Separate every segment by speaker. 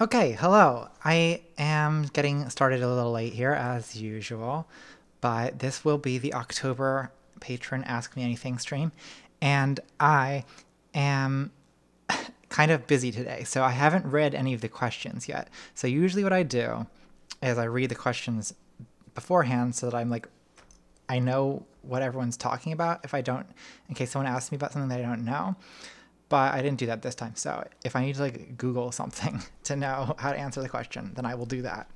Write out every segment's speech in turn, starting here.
Speaker 1: Okay, hello. I am getting started a little late here, as usual, but this will be the October Patron Ask Me Anything stream, and I am kind of busy today, so I haven't read any of the questions yet. So usually what I do is I read the questions beforehand so that I know what everyone's talking about if I don't, in case someone asks me about something that I don't know, but I didn't do that this time. So if I need to Google something to know how to answer the question, then I will do that.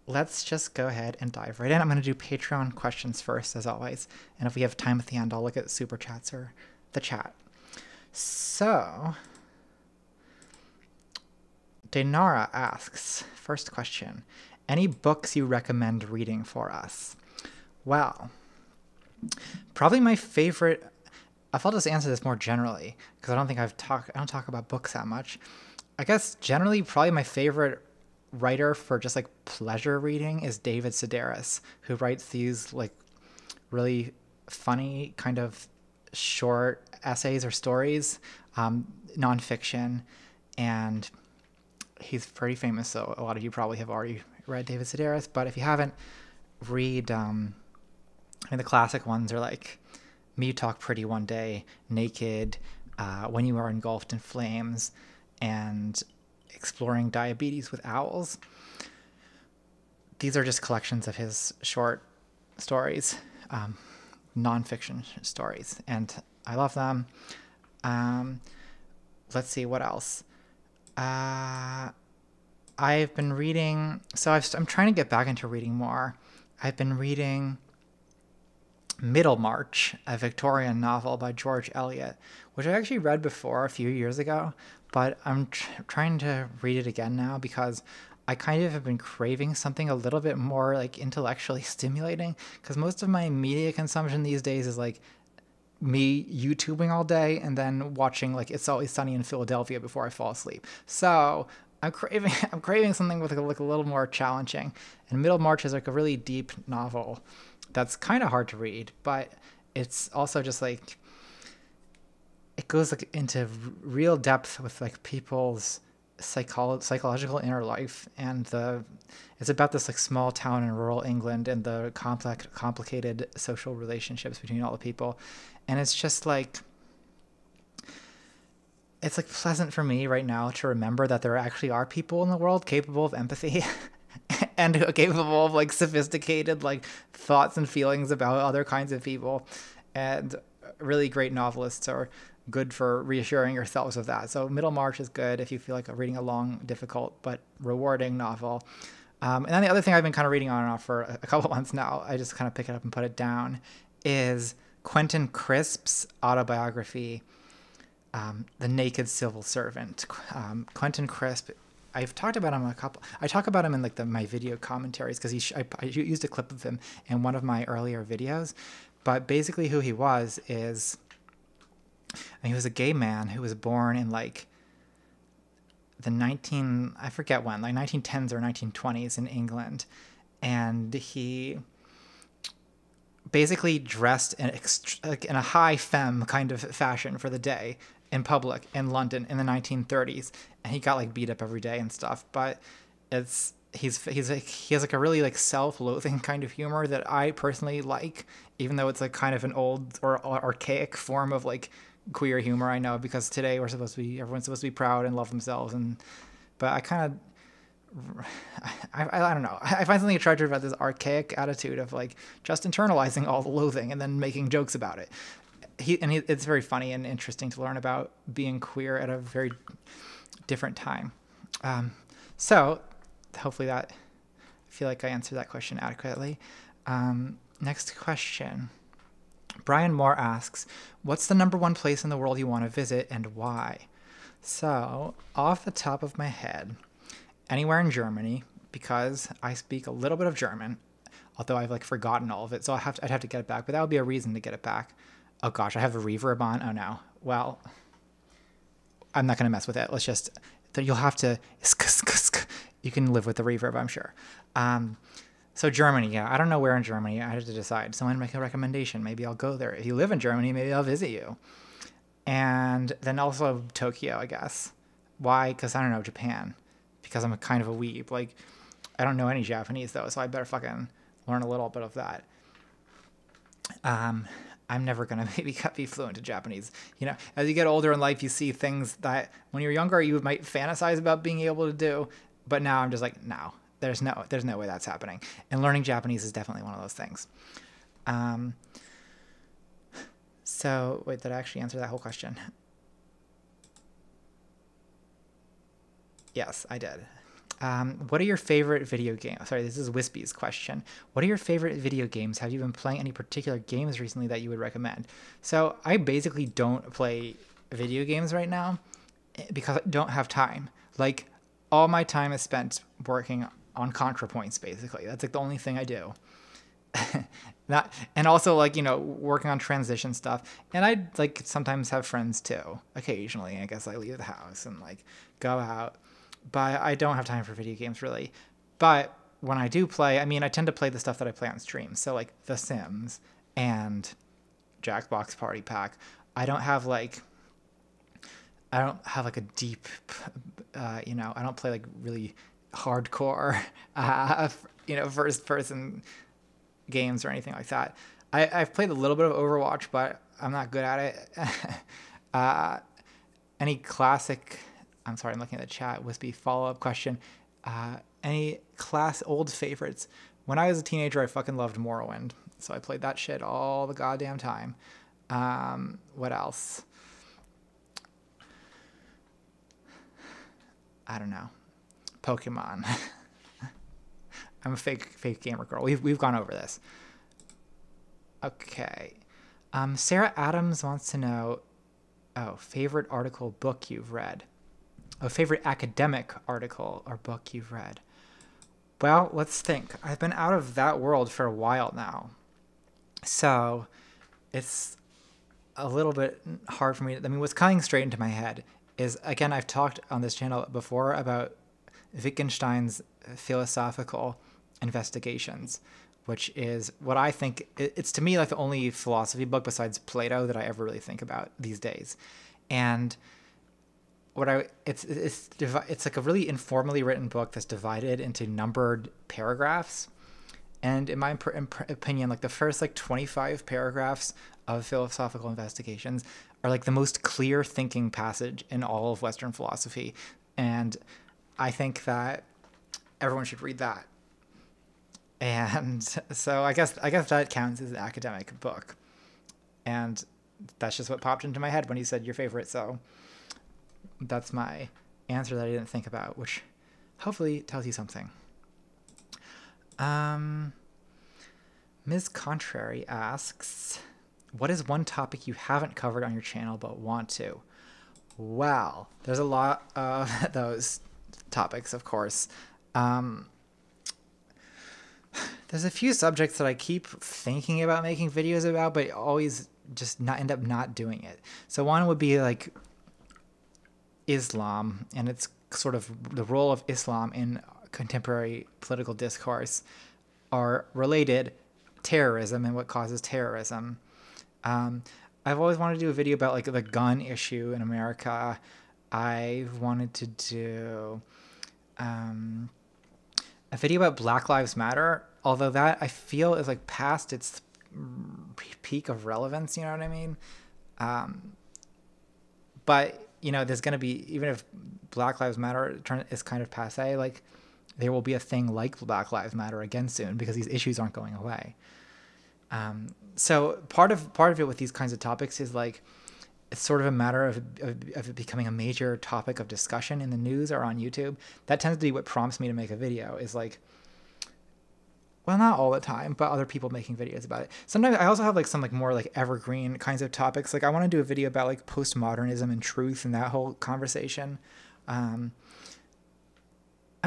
Speaker 1: Let's just go ahead and dive right in. I'm going to do Patreon questions first, as always. And if we have time at the end, I'll look at super chats or the chat. So, Denara asks, first question, any books you recommend reading for us? Well, probably my favorite. I'll just answer this more generally because I don't talk about books that much. I guess generally, probably my favorite writer for just pleasure reading is David Sedaris, who writes these really funny kind of short essays or stories, nonfiction, and he's pretty famous. So a lot of you probably have already read David Sedaris, but if you haven't, read. The classic ones are like Me Talk Pretty One Day, Naked, When You Are Engulfed in Flames, and Exploring Diabetes with Owls. These are just collections of his short stories, nonfiction stories, and I love them. Let's see, what else? I've been reading, I'm trying to get back into reading more. I've been reading Middlemarch, a Victorian novel by George Eliot, which I actually read before a few years ago, but I'm trying to read it again now because I kind of have been craving something a little bit more intellectually stimulating, because most of my media consumption these days is me YouTubing all day and then watching It's Always Sunny in Philadelphia before I fall asleep. So I'm craving something with a little more challenging. And Middlemarch is a really deep novel that's kind of hard to read, but it's also just it goes into real depth with people's psychological inner life, and it's about this small town in rural England and the complicated social relationships between all the people, and it's just it's pleasant for me right now to remember that there actually are people in the world capable of empathy and capable of sophisticated thoughts and feelings about other kinds of people, and really great novelists are good for reassuring yourselves of that. So Middlemarch is good if you feel like reading a long, difficult but rewarding novel. And then the other thing I've been kind of reading on and off for a couple months now, I just kind of pick it up and put it down, is Quentin Crisp's autobiography, The Naked Civil Servant. Quentin Crisp, I've talked about him I talk about him in my video commentaries because I used a clip of him in one of my earlier videos. But basically who he was is, he was a gay man who was born in I forget when, 1910s or 1920s in England. And he basically dressed in a high femme kind of fashion for the day in public in London in the 1930s, and he got beat up every day and stuff. But he has a really self-loathing kind of humor that I personally like, even though it's kind of an old or archaic form of queer humor. I know, because today everyone's supposed to be proud and love themselves, but I kind of I don't know. I find something attractive about this archaic attitude of just internalizing all the loathing and then making jokes about it. It's very funny and interesting to learn about being queer at a very different time. So hopefully I feel like I answered that question adequately. Next question. Brian Moore asks, what's the number one place in the world you want to visit and why? So off the top of my head, anywhere in Germany, because I speak a little bit of German, although I've forgotten all of it, so I'd have to get it back, but that would be a reason to get it back. Oh gosh, I have a reverb on. Oh no. Well, I'm not going to mess with it. You'll have to, you can live with the reverb, I'm sure. So Germany, yeah, I don't know where in Germany. I had to decide. Someone make a recommendation. Maybe I'll go there. If you live in Germany, maybe I'll visit you. And then also Tokyo, I guess. Why? Because I don't know Japan. Because I'm a kind of a weeb. Like, I don't know any Japanese though, so I better fucking learn a little bit of that. I'm never gonna maybe be fluent in Japanese. You know, as you get older in life, you see things that when you're younger you might fantasize about being able to do, but now I'm just like, no, there's no way that's happening. And learning Japanese is definitely one of those things. So wait, did I actually answer that whole question? Yes, I did. What are your favorite video games? Sorry, this is Wispy's question. What are your favorite video games? Have you been playing any particular games recently that you would recommend? So I basically don't play video games right now because I don't have time. Like, all my time is spent working on ContraPoints, basically. That's like the only thing I do. And also, like, you know, working on transition stuff. And I like sometimes have friends too. Occasionally, I guess I leave the house and like go out. But I don't have time for video games really. But when I do play, I mean, I tend to play the stuff that I play on stream. So like The Sims and Jackbox Party Pack. I don't have like a deep, you know, I don't play like really hardcore, you know, first person games or anything like that. I've played a little bit of Overwatch, but I'm not good at it. Any classic, I'm sorry, I'm looking at the chat, Wispy follow-up question. Any old favorites? When I was a teenager, I fucking loved Morrowind. So I played that shit all the goddamn time. What else? I don't know. Pokemon. I'm a fake gamer girl. We've gone over this. Okay. Sarah Adams wants to know, favorite article, book you've read. A favorite academic article or book you've read. Well, let's think. I've been out of that world for a while now. So it's a little bit hard for me. I mean, what's coming straight into my head is, again, I've talked on this channel before about Wittgenstein's philosophical investigations, which is what I think, it's to me like the only philosophy book besides Plato that I ever really think about these days. And it's like a really informally written book that's divided into numbered paragraphs. And in my opinion, like the first like 25 paragraphs of philosophical investigations are like the most clear thinking passage in all of Western philosophy. And I think that everyone should read that. And so I guess that counts as an academic book. And that's just what popped into my head when you said your favorite. So that's my answer that I didn't think about, which hopefully tells you something. Ms. Contrary asks, what is one topic you haven't covered on your channel but want to? Well, there's a lot of those topics, of course. There's a few subjects that I keep thinking about making videos about, but always just end up not doing it. So one would be like Islam, and it's sort of the role of Islam in contemporary political discourse, are related, terrorism and what causes terrorism. I've always wanted to do a video about like the gun issue in America. I've wanted to do a video about Black Lives Matter, although that I feel is like past its peak of relevance, you know what I mean? But, you know, there's going to be, even if Black Lives Matter is kind of passe, like there will be a thing like Black Lives Matter again soon because these issues aren't going away. So part of it with these kinds of topics is like, it's sort of a matter of it becoming a major topic of discussion in the news or on YouTube. That tends to be what prompts me to make a video, is like, well, not all the time, but other people making videos about it. Sometimes I also have like some like more like evergreen kinds of topics. Like I want to do a video about like postmodernism and truth and that whole conversation. I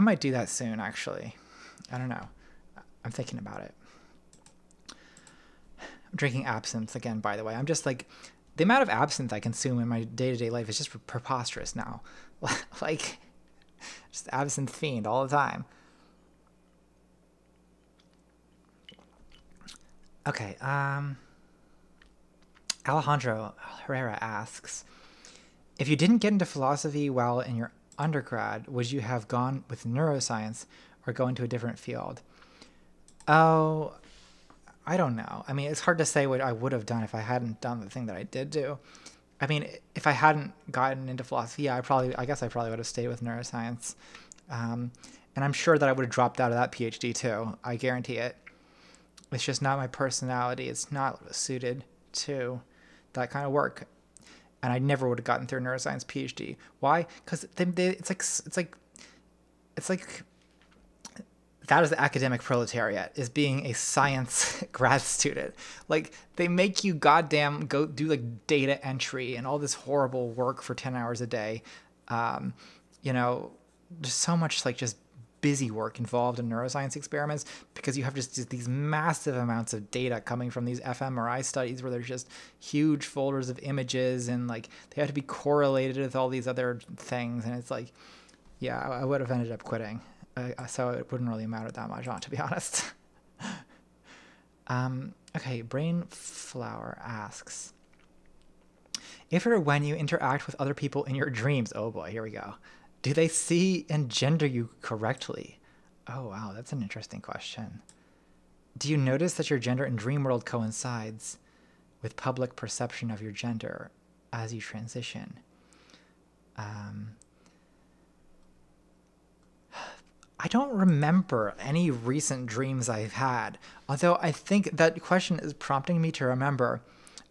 Speaker 1: might do that soon, actually. I don't know. I'm thinking about it. I'm drinking absinthe again, by the way. I'm just like, the amount of absinthe I consume in my day-to-day life is just preposterous now. Like, just absinthe fiend all the time. Okay, Alejandro Herrera asks, if you didn't get into philosophy while in your undergrad, would you have gone with neuroscience or go into a different field? Oh, I don't know. I mean, it's hard to say what I would have done if I hadn't done the thing that I did do. I mean, if I hadn't gotten into philosophy, yeah, I guess I probably would have stayed with neuroscience. And I'm sure that I would have dropped out of that PhD too. I guarantee it. It's just not my personality. It's not suited to that kind of work. And I never would have gotten through a neuroscience PhD. Why? Because it's like that is the academic proletariat, is being a science grad student. Like, they make you goddamn go do like data entry and all this horrible work for 10 hours a day. You know, there's so much like just busy work involved in neuroscience experiments, because you have just these massive amounts of data coming from these fMRI studies where there's just huge folders of images, and like they have to be correlated with all these other things. And it's like, yeah, I would have ended up quitting. So it wouldn't really matter that much, to be honest. Okay, Brainflower asks, if or when you interact with other people in your dreams, oh boy, here we go, do they see and gender you correctly? Oh wow, that's an interesting question. Do you notice that your gender in dream world coincides with public perception of your gender as you transition? I don't remember any recent dreams I've had, although I think that question is prompting me to remember.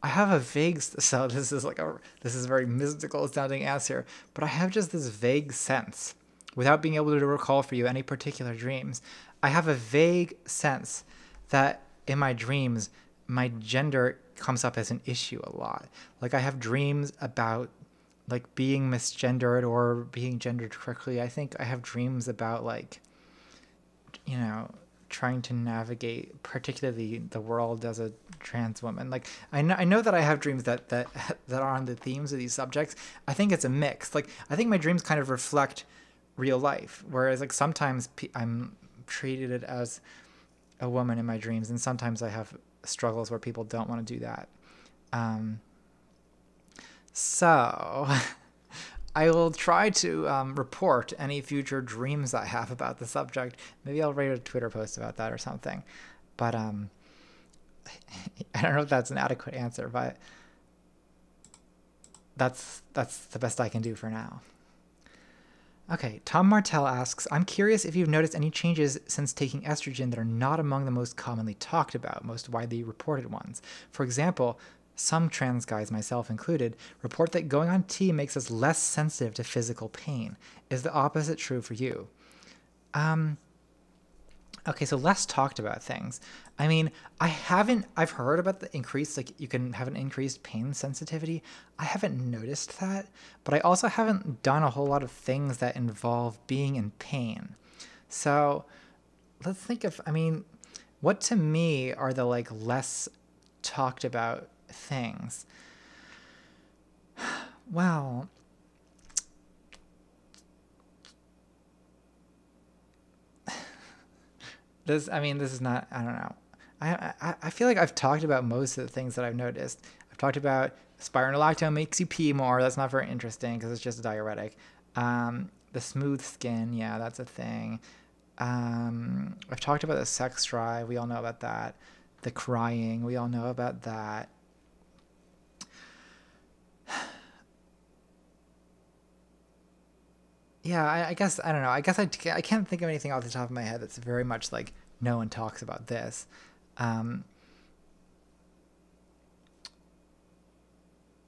Speaker 1: I have a vague, so this is a very mystical sounding answer, but I have just this vague sense, without being able to recall for you any particular dreams, I have a vague sense that in my dreams, my gender comes up as an issue a lot. Like, I have dreams about like being misgendered or being gendered correctly. I think I have dreams about, like, you know, trying to navigate particularly the world as a trans woman. Like, I know that I have dreams that are on the themes of these subjects. I think it's a mix. Like, I think my dreams kind of reflect real life, whereas like sometimes I'm treated as a woman in my dreams, and sometimes I have struggles where people don't want to do that. So I will try to report any future dreams I have about the subject. Maybe I'll write a Twitter post about that or something. But I don't know if that's an adequate answer, but that's the best I can do for now. Okay, Tom Martell asks, I'm curious if you've noticed any changes since taking estrogen that are not among the most commonly talked about, most widely reported ones. For example, some trans guys, myself included, report that going on T makes us less sensitive to physical pain. Is the opposite true for you? Okay, so less talked about things. I mean, I've heard about the increased, like, you can have an increased pain sensitivity. I haven't noticed that, but I also haven't done a whole lot of things that involve being in pain. So let's think of, I mean, what to me are the, like, less talked about things? Well, this is not, I don't know. I feel like I've talked about most of the things that I've noticed. I've talked about spironolactone makes you pee more. That's not very interesting because it's just a diuretic. The smooth skin, yeah, that's a thing. I've talked about the sex drive. We all know about that. The crying, we all know about that. Yeah, I guess, I don't know. I guess I can't think of anything off the top of my head that's very much like, no one talks about this.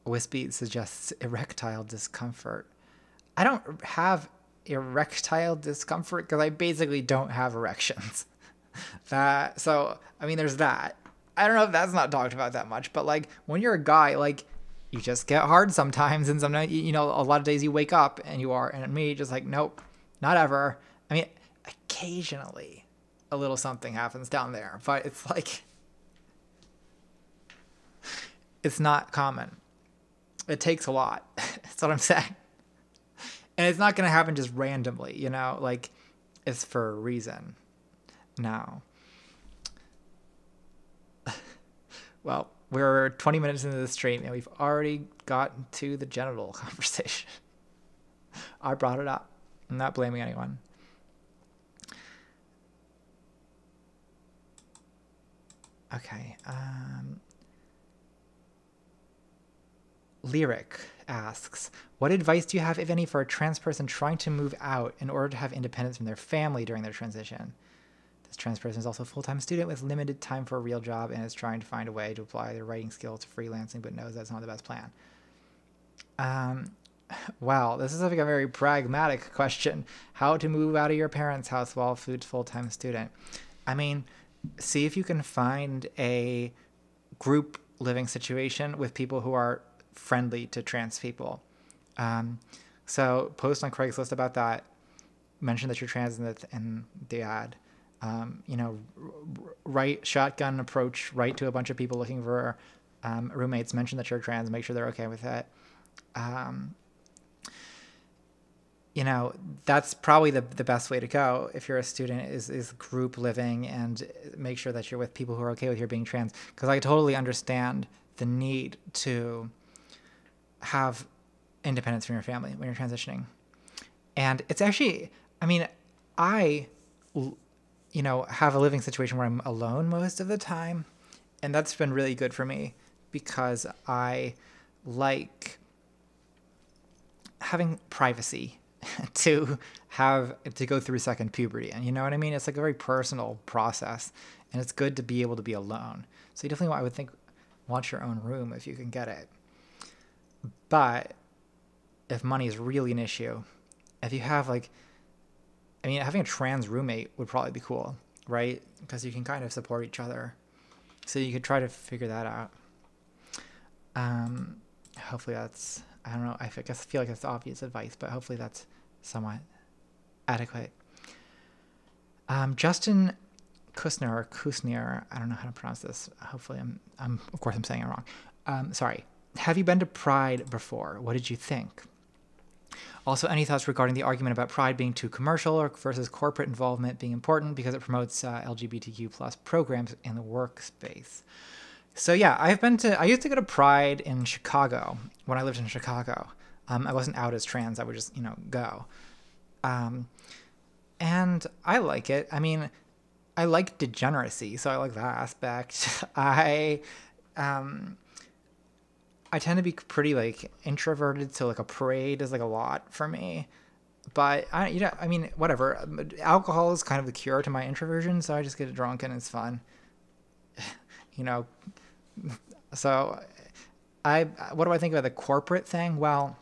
Speaker 1: Wispy suggests erectile discomfort. I don't have erectile discomfort because I basically don't have erections. So, I mean, there's that. I don't know if that's not talked about that much, but like, when you're a guy, like, you just get hard sometimes, and sometimes, you know, a lot of days you wake up and you are, and me, just like, nope, not ever. I mean, occasionally a little something happens down there, but it's like, it's not common. It takes a lot. That's what I'm saying. And it's not going to happen just randomly, you know, like, it's for a reason. Now, well, we're 20 minutes into the stream and we've already gotten to the genital conversation. I brought it up. I'm not blaming anyone. Okay. Lyric asks, what advice do you have, if any, for a trans person trying to move out in order to have independence from their family during their transition? This trans person is also a full-time student with limited time for a real job and is trying to find a way to apply their writing skills to freelancing, but knows that's not the best plan. Wow, this is like a very pragmatic question. How to move out of your parents' house while full-time student. I mean, see if you can find a group living situation with people who are friendly to trans people. So post on Craigslist about that. Mention that you're trans in the ad. Write shotgun approach, write to a bunch of people looking for roommates, mention that you're trans, make sure they're okay with it. That's probably the best way to go if you're a student is group living, and make sure that you're with people who are okay with your being trans. Because I totally understand the need to have independence from your family when you're transitioning. And it's actually, I have a living situation where I'm alone most of the time. And that's been really good for me because I like having privacy to go through second puberty. And you know what I mean? It's like a very personal process, and it's good to be able to be alone. So you definitely, I would think, want your own room if you can get it. But if money is really an issue, if you have having a trans roommate would probably be cool, right? Because you can kind of support each other. So you could try to figure that out. Hopefully that's, I don't know, I feel like that's obvious advice, but hopefully that's somewhat adequate. Justin Kusner, I don't know how to pronounce this. Hopefully of course I'm saying it wrong. Sorry. Have you been to Pride before? What did you think? Also, any thoughts regarding the argument about Pride being too commercial or versus corporate involvement being important because it promotes LGBTQ plus programs in the workspace? So yeah, I used to go to Pride in Chicago when I lived in Chicago. I wasn't out as trans. I would just, go. And I like it. I like degeneracy, so I like that aspect. I tend to be pretty introverted, so a parade is a lot for me. But whatever. Alcohol is kind of the cure to my introversion, so I just get drunk and it's fun. So what do I think about the corporate thing? Well,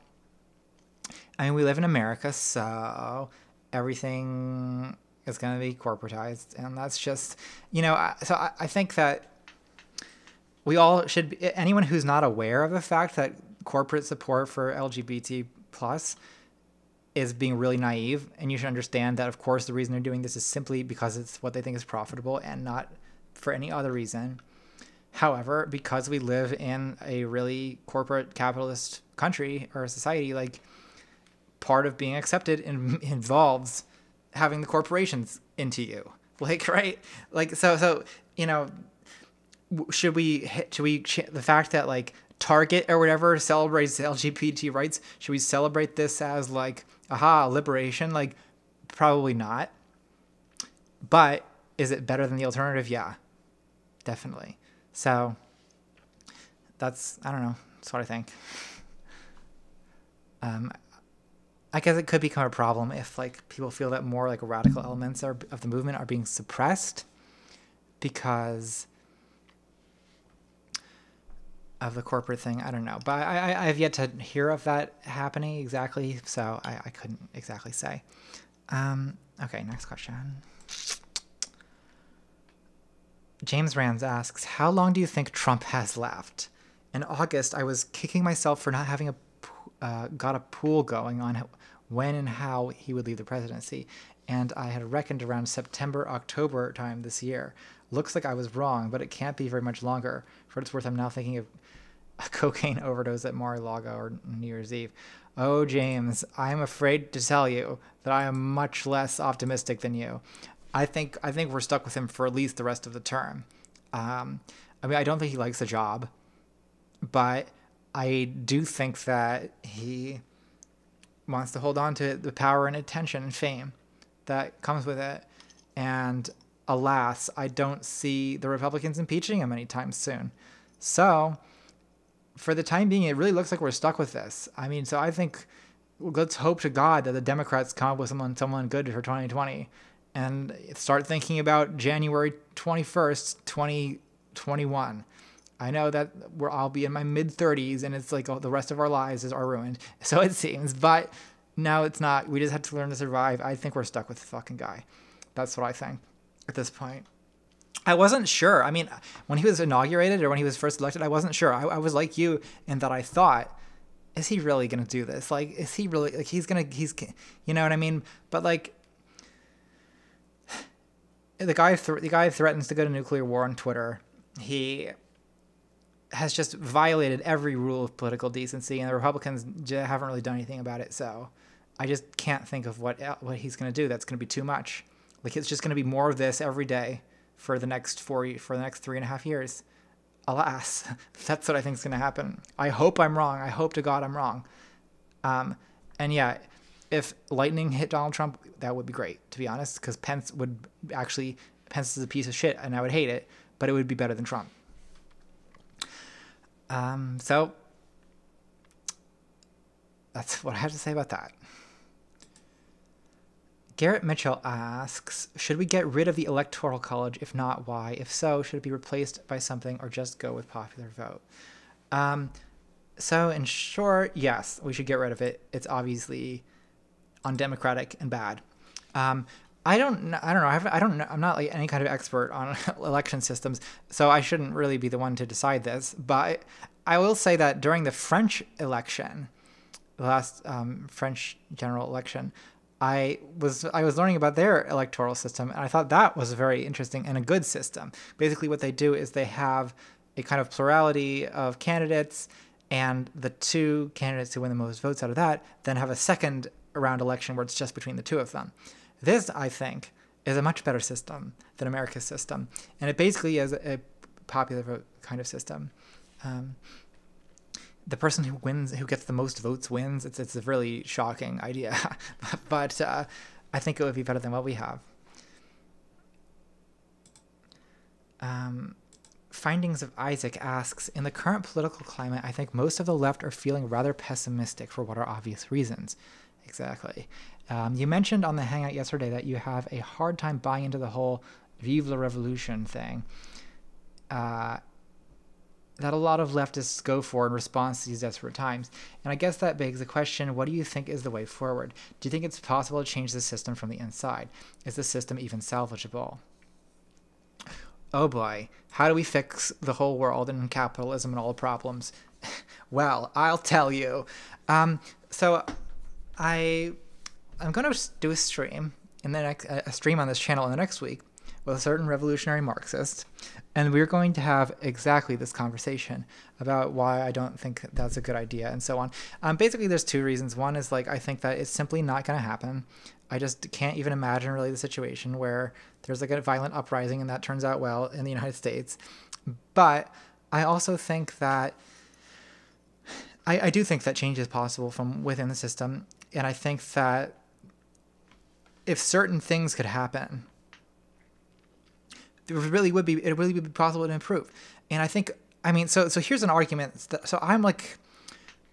Speaker 1: we live in America, so everything is going to be corporatized, and that's just, so I think that we all should be, anyone who's not aware of the fact that corporate support for LGBT plus is being really naive, and you should understand that, of course, the reason they're doing this is simply because it's what they think is profitable and not for any other reason. However, because we live in a really corporate capitalist country or society, part of being accepted involves having the corporations into you, right? Should we the fact that Target or whatever celebrates LGBT rights, should we celebrate this as liberation? Probably not. But is it better than the alternative? Yeah, definitely. So that's, I don't know, that's what I think. I guess it could become a problem if people feel that more radical elements of the movement are being suppressed because of the corporate thing. I don't know, but I have yet to hear of that happening exactly, so I couldn't exactly say. Okay, next question. James Rands asks, how long do you think Trump has left? In August, I was kicking myself for not having got a pool going on when and how he would leave the presidency, and I had reckoned around September, October time this year. Looks like I was wrong, but it can't be very much longer. For what it's worth, I'm now thinking of a cocaine overdose at Mar-a-Lago or New Year's Eve. Oh, James, I am afraid to tell you that I am much less optimistic than you. I think we're stuck with him for at least the rest of the term. I don't think he likes the job, but I do think that he wants to hold on to the power and attention and fame that comes with it. And alas, I don't see the Republicans impeaching him anytime soon. So for the time being, it really looks like we're stuck with this. I mean, so I think let's hope to God that the Democrats come up with someone good for 2020 and start thinking about January 21st, 2021. I know that I'll be in my mid-30s and it's like the rest of our lives are ruined. So it seems, but no, it's not. We just have to learn to survive. I think we're stuck with the fucking guy. That's what I think at this point. I wasn't sure. I mean, when he was inaugurated or when he was first elected, I wasn't sure. I was like you in that I thought, is he really going to do this? Like, is he really, like, he's, you know what I mean? But like, the guy threatens to go to nuclear war on Twitter. He has just violated every rule of political decency, and the Republicans haven't really done anything about it. So I just can't think of what he's going to do. That's going to be too much. Like, it's just going to be more of this every day for the next 3.5 years. Alas, that's what I think is going to happen. I hope I'm wrong. I hope to God I'm wrong. And yeah, if lightning hit Donald Trump, that would be great, to be honest, because Pence is a piece of shit and I would hate it, but it would be better than Trump. So that's what I have to say about that. Garrett Mitchell asks, should we get rid of the Electoral College? If not, why? If so, should it be replaced by something or just go with popular vote? So in short, yes, we should get rid of it. It's obviously undemocratic and bad. I don't know. I'm not like any kind of expert on election systems, so I shouldn't really be the one to decide this. But I will say that during the French election, the last French general election, I was learning about their electoral system, and I thought that was very interesting and a good system. Basically, what they do is they have a kind of plurality of candidates, and the two candidates who win the most votes out of that then have a second round election where it's just between the two of them. This, I think, is a much better system than America's system, and it basically is a popular vote kind of system. The person who gets the most votes wins. It's a really shocking idea, but I think it would be better than what we have. Findings of Isaac asks, in the current political climate, I think most of the left are feeling rather pessimistic for what are obvious reasons. Exactly. You mentioned on the Hangout yesterday that you have a hard time buying into the whole Vive la Revolution thing that a lot of leftists go for in response to these desperate times. And I guess that begs the question, what do you think is the way forward? Do you think it's possible to change the system from the inside? Is the system even salvageable? Oh boy, how do we fix the whole world and capitalism and all the problems? Well, I'll tell you. So I'm going to do a stream a stream on this channel in the next week with a certain revolutionary Marxist, and we're going to have exactly this conversation about why I don't think that's a good idea and so on. Basically, there's two reasons. One is like I think that it's simply not going to happen. I just can't even imagine really the situation where there's like a violent uprising and that turns out well in the United States. But I also think that I do think that change is possible from within the system, and I think that if certain things could happen, it really would be possible to improve. And I think, I mean, so here's an argument. So I'm like,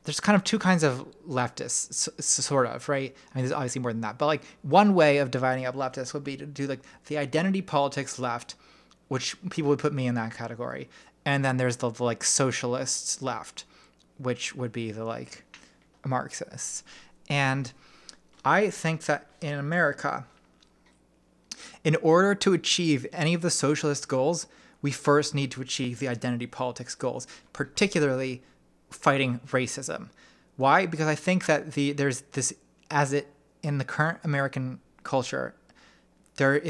Speaker 1: there's kind of two kinds of leftists, sort of, right? I mean, there's obviously more than that. But like one way of dividing up leftists would be to do like the identity politics left, which people would put me in that category. And then there's the like socialists left, which would be the like Marxists. And I think that in America, in order to achieve any of the socialist goals, we first need to achieve the identity politics goals, particularly fighting racism. Why? Because I think that there's this, in the current American culture, it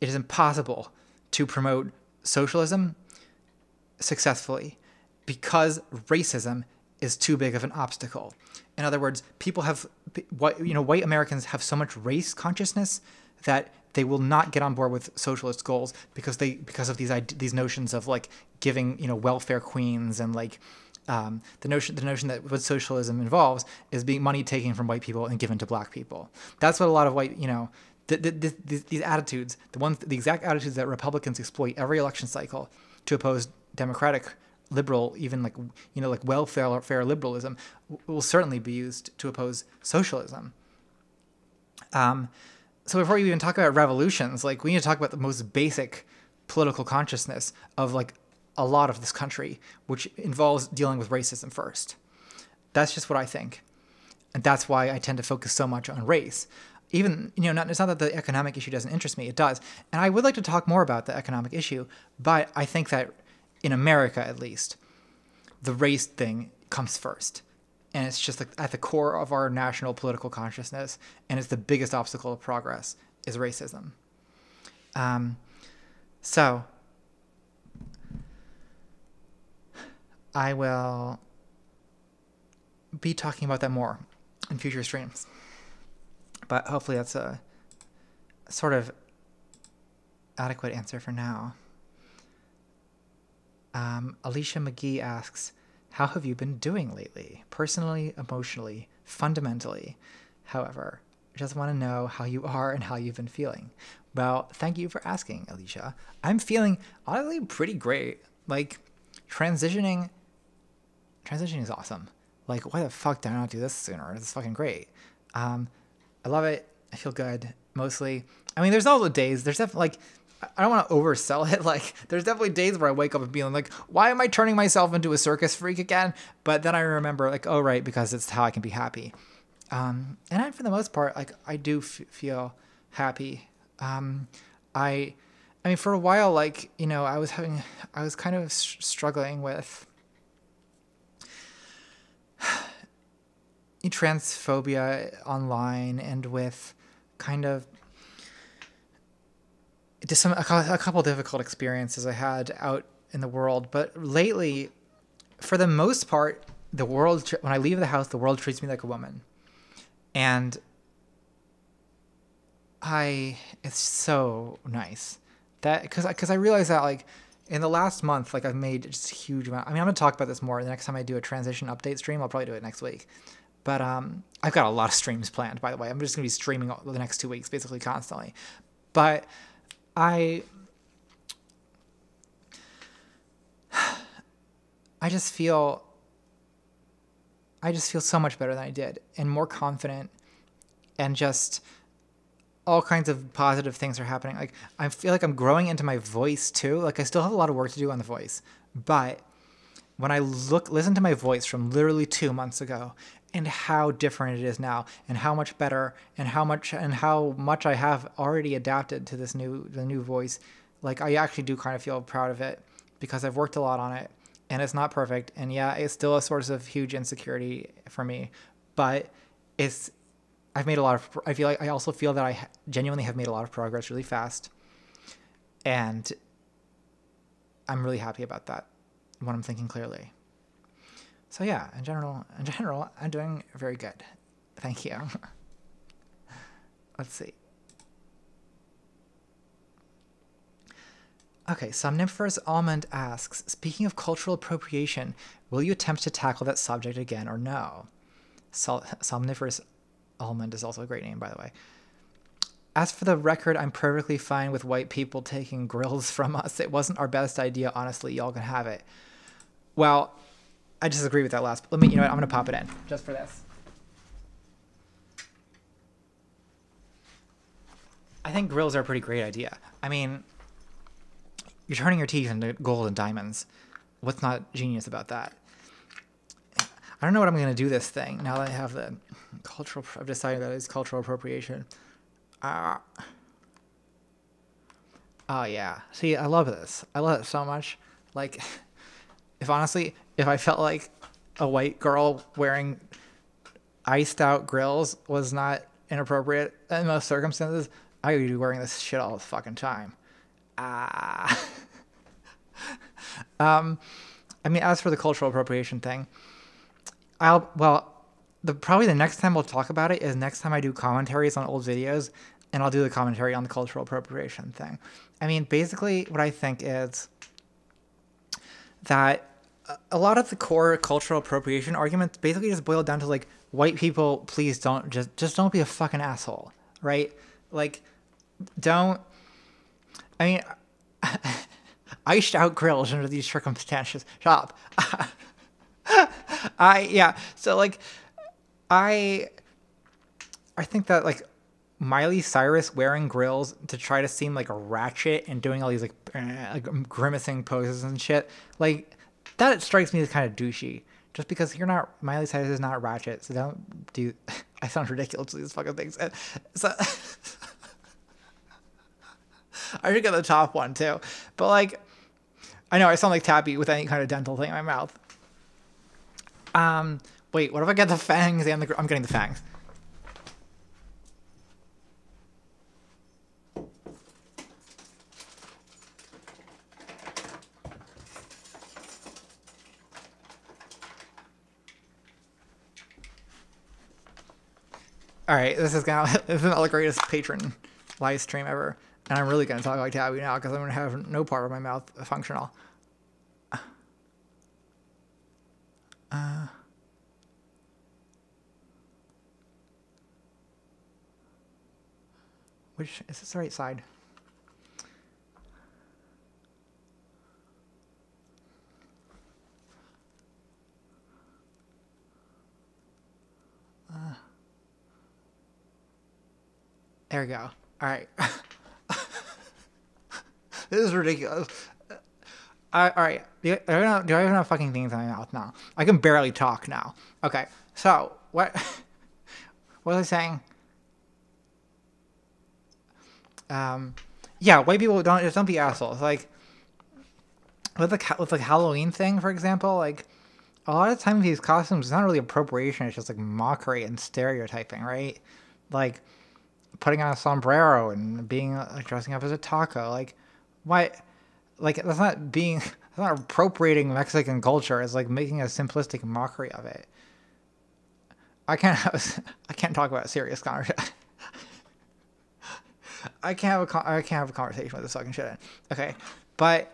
Speaker 1: is impossible to promote socialism successfully because racism is too big of an obstacle. In other words, white Americans have so much race consciousness that they will not get on board with socialist goals because of these notions of like giving welfare queens and like The notion that what socialism involves is being money taken from white people and given to black people. That's what a lot of white, these attitudes, the exact attitudes that Republicans exploit every election cycle to oppose democratic, liberal, even like welfare liberalism, will certainly be used to oppose socialism. So before you even talk about revolutions, like we need to talk about the most basic political consciousness of like a lot of this country, which involves dealing with racism first. That's just what I think. And that's why I tend to focus so much on race. Even, it's not that the economic issue doesn't interest me, it does. And I would like to talk more about the economic issue, but I think that in America, at least, the race thing comes first. And it's just like at the core of our national political consciousness, and it's the biggest obstacle of progress is racism. So I will be talking about that more in future streams. But hopefully that's a sort of adequate answer for now. Alicia McGee asks, how have you been doing lately? Personally, emotionally, fundamentally. However, I just want to know how you are and how you've been feeling. Well, thank you for asking, Alicia. I'm feeling honestly pretty great. Like transitioning is awesome. Like, why the fuck did I not do this sooner? It's fucking great. I love it. I feel good, mostly. I mean, there's all the days. There's definitely, like, I don't want to oversell it. Like, there's definitely days where I wake up and feeling like, why am I turning myself into a circus freak again? But then I remember, like, oh, right, because it's how I can be happy. And for the most part, like, I do feel happy. I mean, for a while, like, I was kind of struggling with transphobia online and with kind of just a couple difficult experiences I had out in the world. But lately, for the most part, when I leave the house, the world treats me like a woman. And it's so nice that, because I realized that, like, in the last month, like, I've made just a huge amount. I mean, I'm going to talk about this more the next time I do a transition update stream. I'll probably do it next week. But I've got a lot of streams planned, by the way. I'm just going to be streaming the next 2 weeks, basically constantly. But I just feel so much better than I did, and more confident, and just all kinds of positive things are happening. Like, I feel like I'm growing into my voice too. Like, I still have a lot of work to do on the voice, but when I listen to my voice from literally 2 months ago, and how different it is now, and how much better, and how much I have already adapted to the new voice, like, I actually do kind of feel proud of it, because I've worked a lot on it, and it's not perfect, and yeah, it's still a source of huge insecurity for me, but I also feel that I genuinely have made a lot of progress really fast, and I'm really happy about that when I'm thinking clearly. So yeah, in general, I'm doing very good. Thank you. Let's see. Okay, Somniferous Almond asks, speaking of cultural appropriation, will you attempt to tackle that subject again or no? Somniferous Almond is also a great name, by the way. As for the record, I'm perfectly fine with white people taking grills from us. It wasn't our best idea, honestly. Y'all can have it. Well, I disagree with that last. You know what? I'm going to pop it in just for this. I think grills are a pretty great idea. I mean, you're turning your teeth into gold and diamonds. What's not genius about that? I don't know what I'm going to do this thing now that I have the cultural. I've decided that it's cultural appropriation. Oh yeah. See, I love this. I love it so much. Like, if I felt like a white girl wearing iced out grills was not inappropriate in most circumstances, I would be wearing this shit all the fucking time. I mean, as for the cultural appropriation thing, probably the next time we'll talk about it is next time I do commentaries on old videos, and I'll do the commentary on the cultural appropriation thing. I mean, basically what I think is that a lot of the core cultural appropriation arguments basically just boil down to like, white people, please don't just don't be a fucking asshole, right? Like, don't. I mean, iced out grills under these circumstances. Shut up. Yeah. So like, I think that like Miley Cyrus wearing grills to try to seem like a ratchet and doing all these like grimacing poses and shit, like that strikes me as kind of douchey. Just because you're not, Miley Cyrus is not ratchet, so don't do. I sound ridiculous with these fucking things. So I should get the top one too, but like, I know I sound like Tappy with any kind of dental thing in my mouth. Wait, what if I get the fangs and I'm getting the fangs. All right, this is not the greatest Patron live stream ever, and I'm really gonna talk like Tabby now because I'm gonna have no part of my mouth functional. Which is this the right side? There we go. All right. This is ridiculous. All right. Do I even have fucking things in my mouth now? I can barely talk now. Okay. So what? What was I saying? Yeah, white people don't be assholes. Like with the Halloween thing, for example, like a lot of times these costumes, it's not really appropriation. It's just like mockery and stereotyping, right? Like putting on a sombrero and being like dressing up as a taco. Like why? Like that's not appropriating Mexican culture. It's like making a simplistic mockery of it. I can't talk about serious conversation. I can't have a conversation with this fucking shit. Okay, but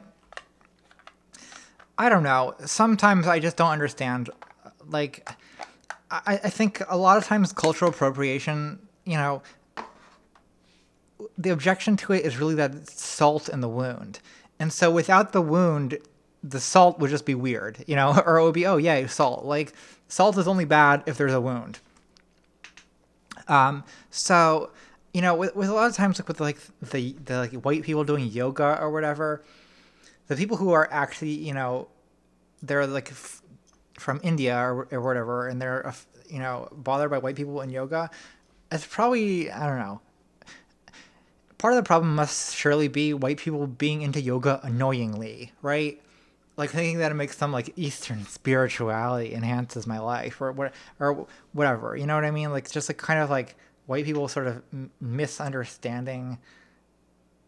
Speaker 1: I don't know. Sometimes I just don't understand. Like, I think a lot of times cultural appropriation, you know, the objection to it is really that it's salt in the wound. And so without the wound, the salt would just be weird, you know, or it would be, oh yeah, salt. Like, salt is only bad if there's a wound. So, you know, with a lot of times, like with like the like white people doing yoga or whatever, the people who are actually, you know, they're like from India or whatever, and they're, you know, bothered by white people in yoga, it's probably, I don't know. Part of the problem must surely be white people being into yoga annoyingly, right? Like thinking that it makes some like Eastern spirituality enhances my life or whatever. You know what I mean? Like just like kind of like white people sort of misunderstanding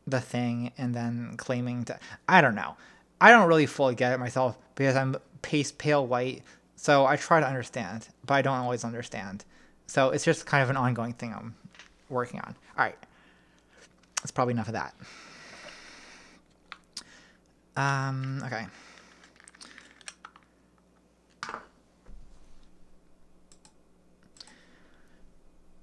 Speaker 1: the thing and then claiming to, I don't know. I don't really fully get it myself because I'm pale white. So I try to understand, but I don't always understand. So it's just kind of an ongoing thing I'm working on. All right. That's probably enough of that. Okay.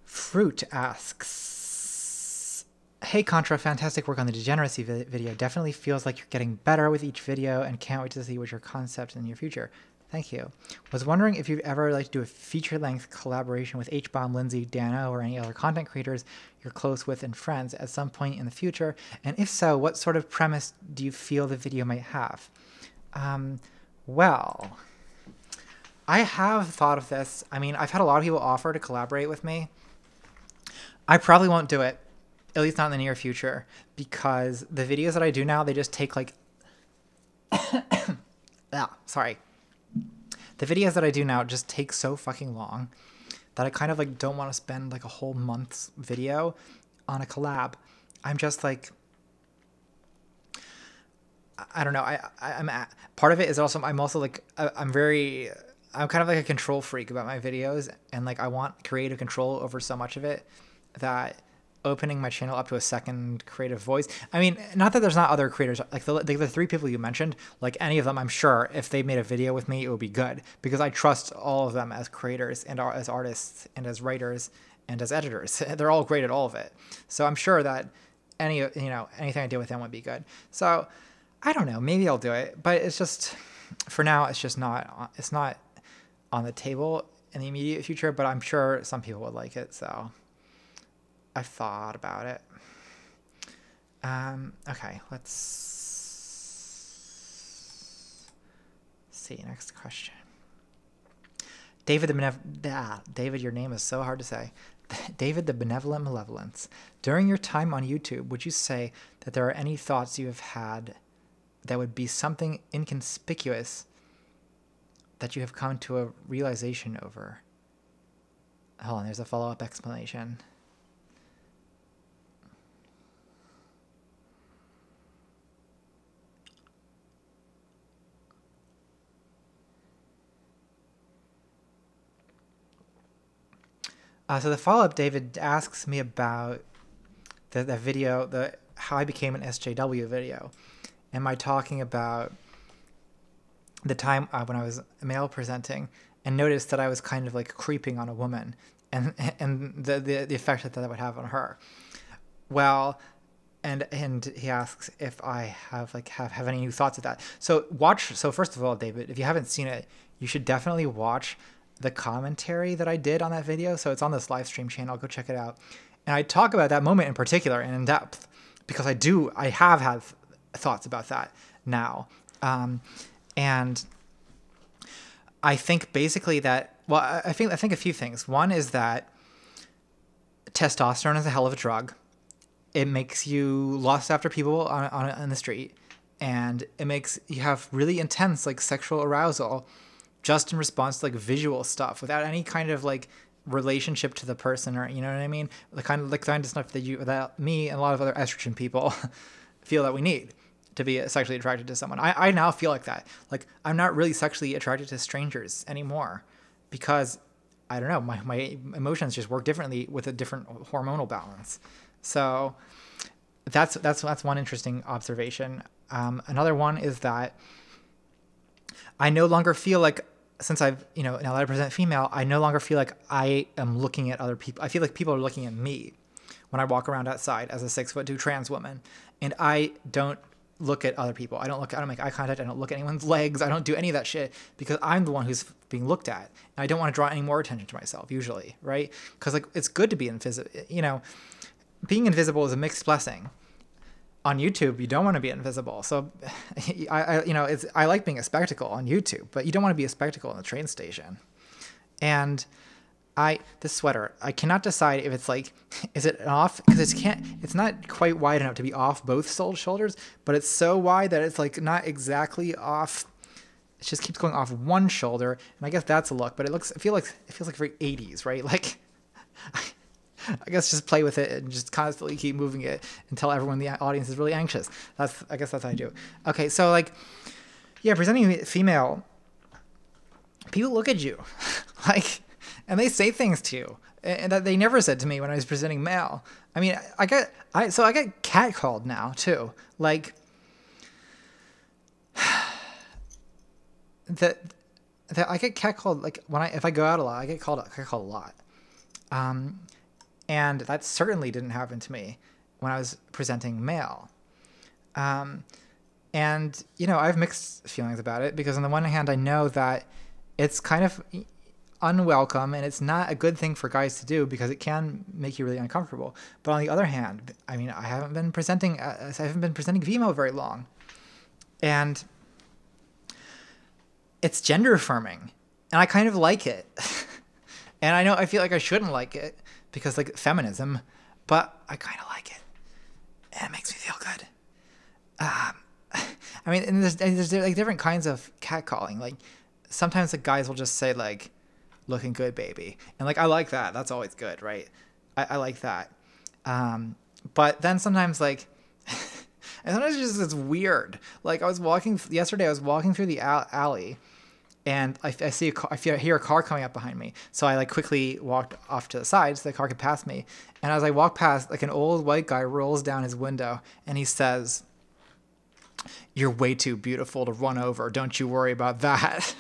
Speaker 1: Fruit asks, hey Contra, fantastic work on the degeneracy video. Definitely feels like you're getting better with each video and can't wait to see what your concepts in your future. Thank you. Was wondering if you'd ever like to do a feature-length collaboration with H-Bomb, Lindsay, Dano, or any other content creators you're close with and friends at some point in the future, and if so, what sort of premise do you feel the video might have? Well, I have thought of this. I mean, I've had a lot of people offer to collaborate with me. I probably won't do it, at least not in the near future, because the videos that I do now, they just take like... sorry. The videos that I do now just take so fucking long that I kind of like don't want to spend like a whole month's video on a collab. I'm just like, I don't know. I'm part of it is also, I'm also like, I'm kind of like a control freak about my videos, and like I want creative control over so much of it that opening my channel up to a second creative voice. I mean, not that there's not other creators, like the three people you mentioned, like any of them, I'm sure if they made a video with me, it would be good, because I trust all of them as creators and as artists and as writers and as editors. They're all great at all of it. So I'm sure that anything I do with them would be good. So I don't know, maybe I'll do it, but it's just, for now, it's not on the table in the immediate future, but I'm sure some people would like it. So I've thought about it. Okay, let's see. Next question. David, your name is so hard to say. David the Benevolent Malevolence. During your time on YouTube, would you say that there are any thoughts you have had that would be something inconspicuous that you have come to a realization over? Hold on, there's a follow-up explanation. So the follow-up, David asks me about the video, how I became an SJW video. Am I talking about the time when I was male presenting and noticed that I was kind of like creeping on a woman, and the effect that would have on her? Well, and he asks if I have any new thoughts of that. So first of all, David, if you haven't seen it, you should definitely watch the commentary that I did on that video. So it's on this live stream channel. Go check it out. And I talk about that moment in particular and in depth, because I have had thoughts about that now. And I think basically that, well, I think a few things. One is that testosterone is a hell of a drug. It makes you lust after people on the street, and it makes you have really intense like sexual arousal just in response to like visual stuff without any kind of like relationship to the person, or you know what I mean? The kind of stuff that me and a lot of other estrogen people feel that we need to be sexually attracted to someone. I now feel like that. Like I'm not really sexually attracted to strangers anymore, because I don't know, my emotions just work differently with a different hormonal balance. So that's one interesting observation. Another one is that I no longer feel like, since I've, now that I present female, I no longer feel like I am looking at other people. I feel like people are looking at me when I walk around outside as a 6'2" trans woman, and I don't look at other people. I don't make eye contact. I don't look at anyone's legs. I don't do any of that shit, because I'm the one who's being looked at, and I don't want to draw any more attention to myself usually, right? Because like it's good to be invisible. Being invisible is a mixed blessing. On YouTube, you don't want to be invisible. So, I like being a spectacle on YouTube, but you don't want to be a spectacle in the train station. And this sweater, I cannot decide if it's like, is it off? Because it's not quite wide enough to be off both shoulders, but it's so wide that it's like not exactly off. It just keeps going off one shoulder, and I guess that's a look. But it feels like very 80s, right? Like, I guess just play with it and just constantly keep moving it until everyone in the audience is really anxious. I guess that's how I do. Okay, so like, yeah, presenting female, people look at you, like, and they say things to you, and that they never said to me when I was presenting male. I mean, I get catcalled now too. Like, that I get catcalled, like if I go out a lot, I get called a lot. And that certainly didn't happen to me when I was presenting male. And, I have mixed feelings about it, because on the one hand, I know that it's kind of unwelcome and it's not a good thing for guys to do, because it can make you really uncomfortable. But on the other hand, I mean, I haven't been presenting female very long. And it's gender affirming, and I kind of like it. And I feel like I shouldn't like it, because like feminism, but I kind of like it, and it makes me feel good. I mean, and there's like different kinds of catcalling. Like sometimes the guys will just say like, "Looking good, baby," and like I like that. That's always good, right? I like that. But then sometimes like, and sometimes it's weird. Like yesterday I was walking through the alley, and I see a car, I hear a car coming up behind me. So I like quickly walked off to the side so the car could pass me. And as I walk past, like an old white guy rolls down his window and he says, "You're way too beautiful to run over. Don't you worry about that."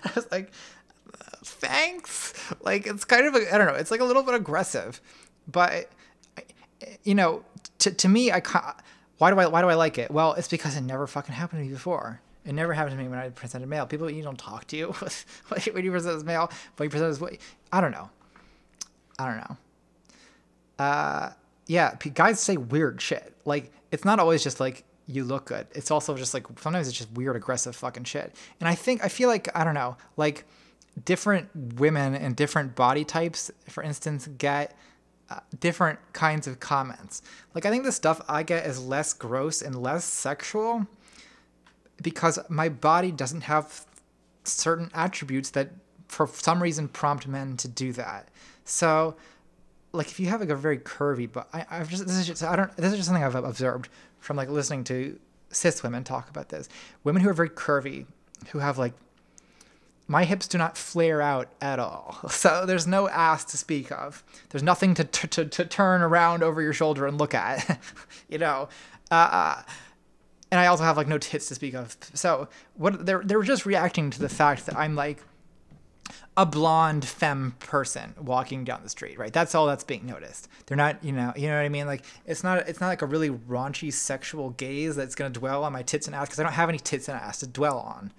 Speaker 1: I was like, thanks. Like, it's kind of, I don't know, it's like a little bit aggressive, but you know, to me, why do I like it? Well, it's because it never fucking happened to me before. It never happened to me when I presented male. People, you don't talk to you when you present as male, when you present as, I don't know. Yeah, guys say weird shit. Like, it's not always just like, you look good. It's also just like, sometimes it's just weird, aggressive fucking shit. And I feel like, I don't know, like different women and different body types, for instance, get different kinds of comments. Like, I think the stuff I get is less gross and less sexual because my body doesn't have certain attributes that for some reason prompt men to do that. So like, if you have like a very curvy, but this is just something I've observed from like listening to cis women talk about this. Women who are very curvy, who have like, my hips do not flare out at all. So there's no ass to speak of. There's nothing to turn around over your shoulder and look at, you know. And I also have like no tits to speak of. So what they're just reacting to the fact that I'm like a blonde femme person walking down the street, right? That's all that's being noticed. They're not, you know what I mean? Like, it's not like a really raunchy sexual gaze that's going to dwell on my tits and ass, because I don't have any tits and ass to dwell on.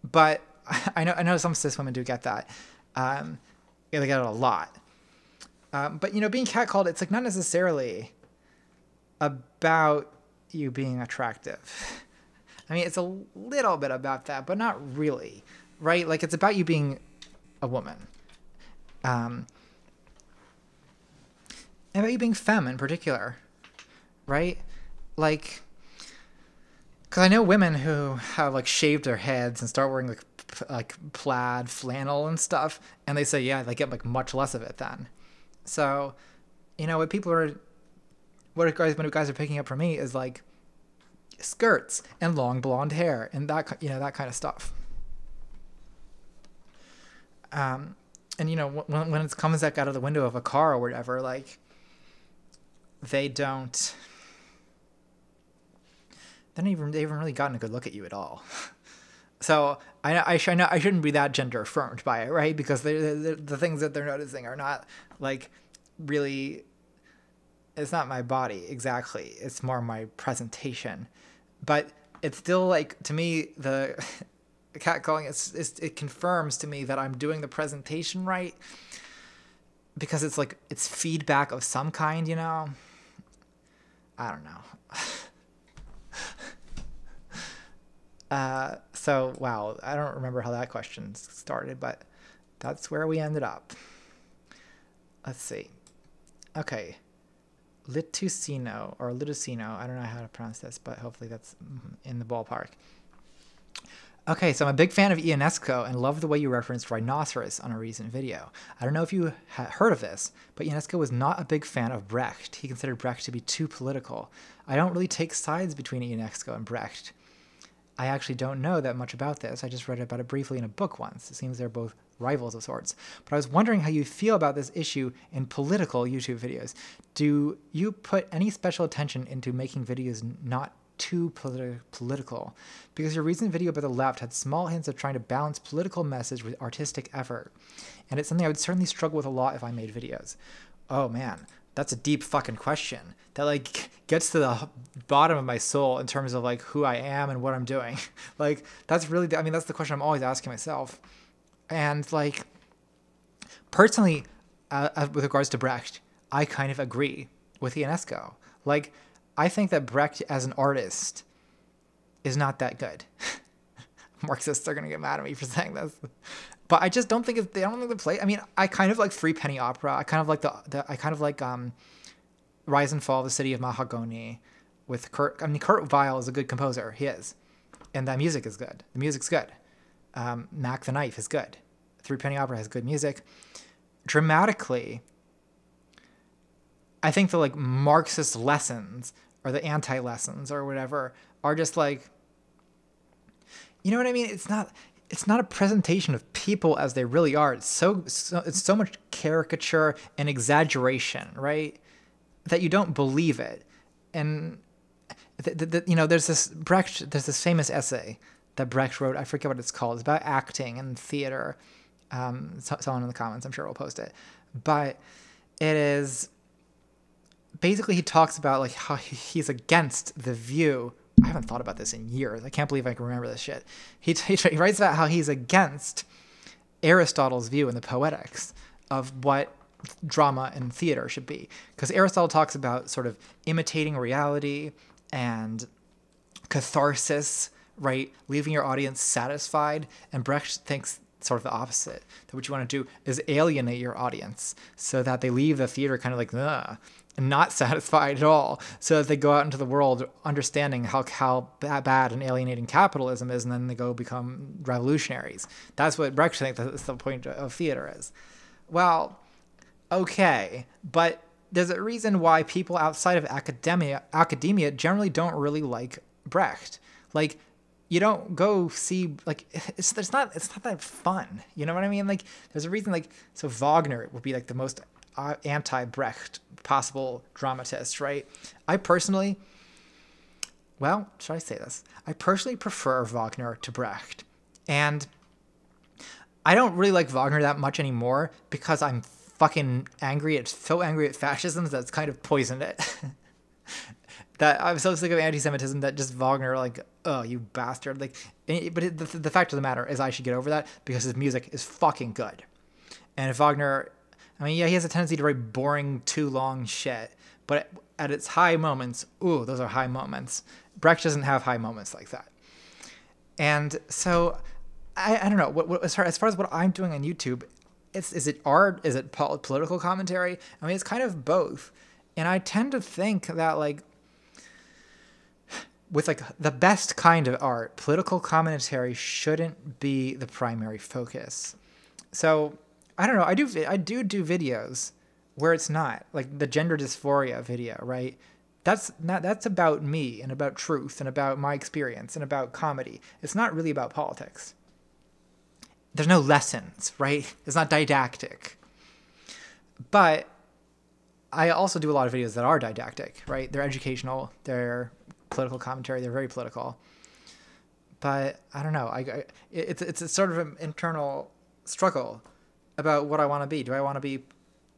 Speaker 1: But I know some cis women do get that. Yeah, they get it a lot. But, you know, being catcalled, it's like not necessarily about you being attractive. I mean, it's a little bit about that, but not really, right? Like, it's about you being a woman. And about you being femme in particular, right? Like, because I know women who have like shaved their heads and start wearing like plaid flannel and stuff, and they say, yeah, they get like much less of it then. So, you know, what guys are picking up from me is like skirts and long blonde hair and that, you know, that kind of stuff. And you know, when it comes like out of the window of a car or whatever, like they haven't even really gotten a good look at you at all. So I shouldn't be that gender affirmed by it, right? Because the things that they're noticing are not like really, it's not my body exactly. It's more my presentation, but it's still like, to me, the catcalling, it confirms to me that I'm doing the presentation right, because it's like, it's feedback of some kind, you know? I don't know. So, wow, I don't remember how that question started, but that's where we ended up. Let's see. Okay. Litusino, or Litusino, I don't know how to pronounce this, but hopefully that's in the ballpark. Okay, so I'm a big fan of Ionesco and love the way you referenced rhinoceros on a recent video. I don't know if you heard of this, but Ionesco was not a big fan of Brecht. He considered Brecht to be too political. I don't really take sides between Ionesco and Brecht. I actually don't know that much about this. I just read about it briefly in a book once. It seems they're both rivals of sorts. But I was wondering how you feel about this issue in political YouTube videos. Do you put any special attention into making videos not too political? Because your recent video about the left had small hints of trying to balance political message with artistic effort. And it's something I would certainly struggle with a lot if I made videos. Oh man, that's a deep fucking question that like gets to the bottom of my soul in terms of like who I am and what I'm doing. Like, that's really, I mean, that's the question I'm always asking myself. And like, personally, with regards to Brecht, I kind of agree with Ionesco. Like, I think that Brecht as an artist is not that good. Marxists are going to get mad at me for saying this. But I just don't think they don't think the play. I mean, I kind of like Free Penny Opera. I kind of like Rise and Fall of the City of Mahagoni with Kurt. I mean, Kurt Weill is a good composer. He is. And that music is good. The music's good. Mac the Knife is good. Three Penny Opera has good music. Dramatically, I think the like Marxist lessons or the anti-lessons or whatever are just like, you know what I mean? It's not, it's not a presentation of people as they really are. It's so much caricature and exaggeration, right? That you don't believe it. And there's this famous essay that Brecht wrote. I forget what it's called. It's about acting and theater. Someone in the comments, I'm sure, will post it. But it is basically, he talks about like how he's against the view. I haven't thought about this in years. I can't believe I can remember this shit. He writes about how he's against Aristotle's view in the Poetics of what drama and theater should be. Because Aristotle talks about sort of imitating reality and catharsis, right? Leaving your audience satisfied. And Brecht thinks sort of the opposite, that what you want to do is alienate your audience so that they leave the theater kind of like, ugh, and not satisfied at all, so that they go out into the world understanding how bad and alienating capitalism is, and then they go become revolutionaries. That's what Brecht thinks the point of theater is. Well, okay, but there's a reason why people outside of academia generally don't really like Brecht. Like, you don't go see, like, it's not that fun. You know what I mean? Like, there's a reason, like, so Wagner would be like the most anti-Brecht possible dramatist, right? I personally, well, should I say this? I personally prefer Wagner to Brecht. And I don't really like Wagner that much anymore because I'm fucking so angry at fascism that it's kind of poisoned it. That I'm so sick of anti-Semitism that just Wagner, like, oh, you bastard. Like, but the fact of the matter is I should get over that because his music is fucking good. And if Wagner, I mean, yeah, he has a tendency to write boring, too long shit, but at its high moments, ooh, those are high moments. Brecht doesn't have high moments like that. And so, I don't know, as far as what I'm doing on YouTube, is it art? Is it political commentary? I mean, it's kind of both. And I tend to think that, like, with like the best kind of art, political commentary shouldn't be the primary focus. So I don't know. I do videos where it's not, like the gender dysphoria video, right? That's about me and about truth and about my experience and about comedy. It's not really about politics. There's no lessons, right? It's not didactic. But I also do a lot of videos that are didactic, right? They're educational. They're political commentary. They're very political. But I don't know. It's a sort of an internal struggle about what I want to be. Do I want to be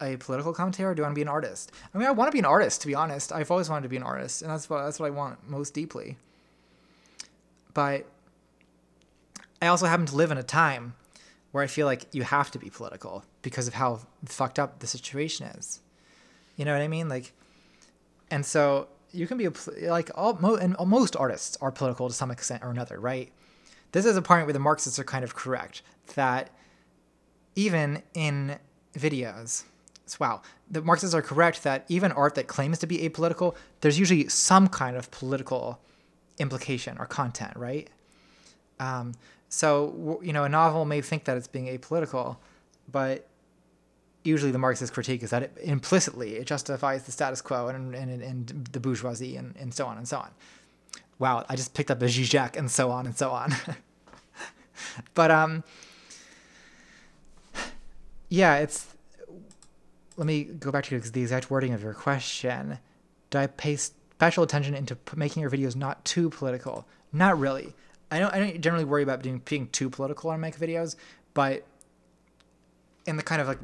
Speaker 1: a political commentator or do I want to be an artist? I mean, I want to be an artist, to be honest. I've always wanted to be an artist, and that's what I want most deeply. But I also happen to live in a time where I feel like you have to be political because of how fucked up the situation is. You know what I mean? Like, and so you can be most artists are political to some extent or another, right? This is a point where the Marxists are kind of correct that even in videos, the Marxists are correct that even art that claims to be apolitical, there's usually some kind of political implication or content, right? So, you know, a novel may think that it's being apolitical, but usually the Marxist critique is that it justifies the status quo and the bourgeoisie and so on and so on. Wow, I just picked up a Zizek and so on and so on. But yeah, let me go back to the exact wording of your question. Do I pay special attention into making your videos not too political? Not really. I don't generally worry about being too political on my videos, but in the kind of like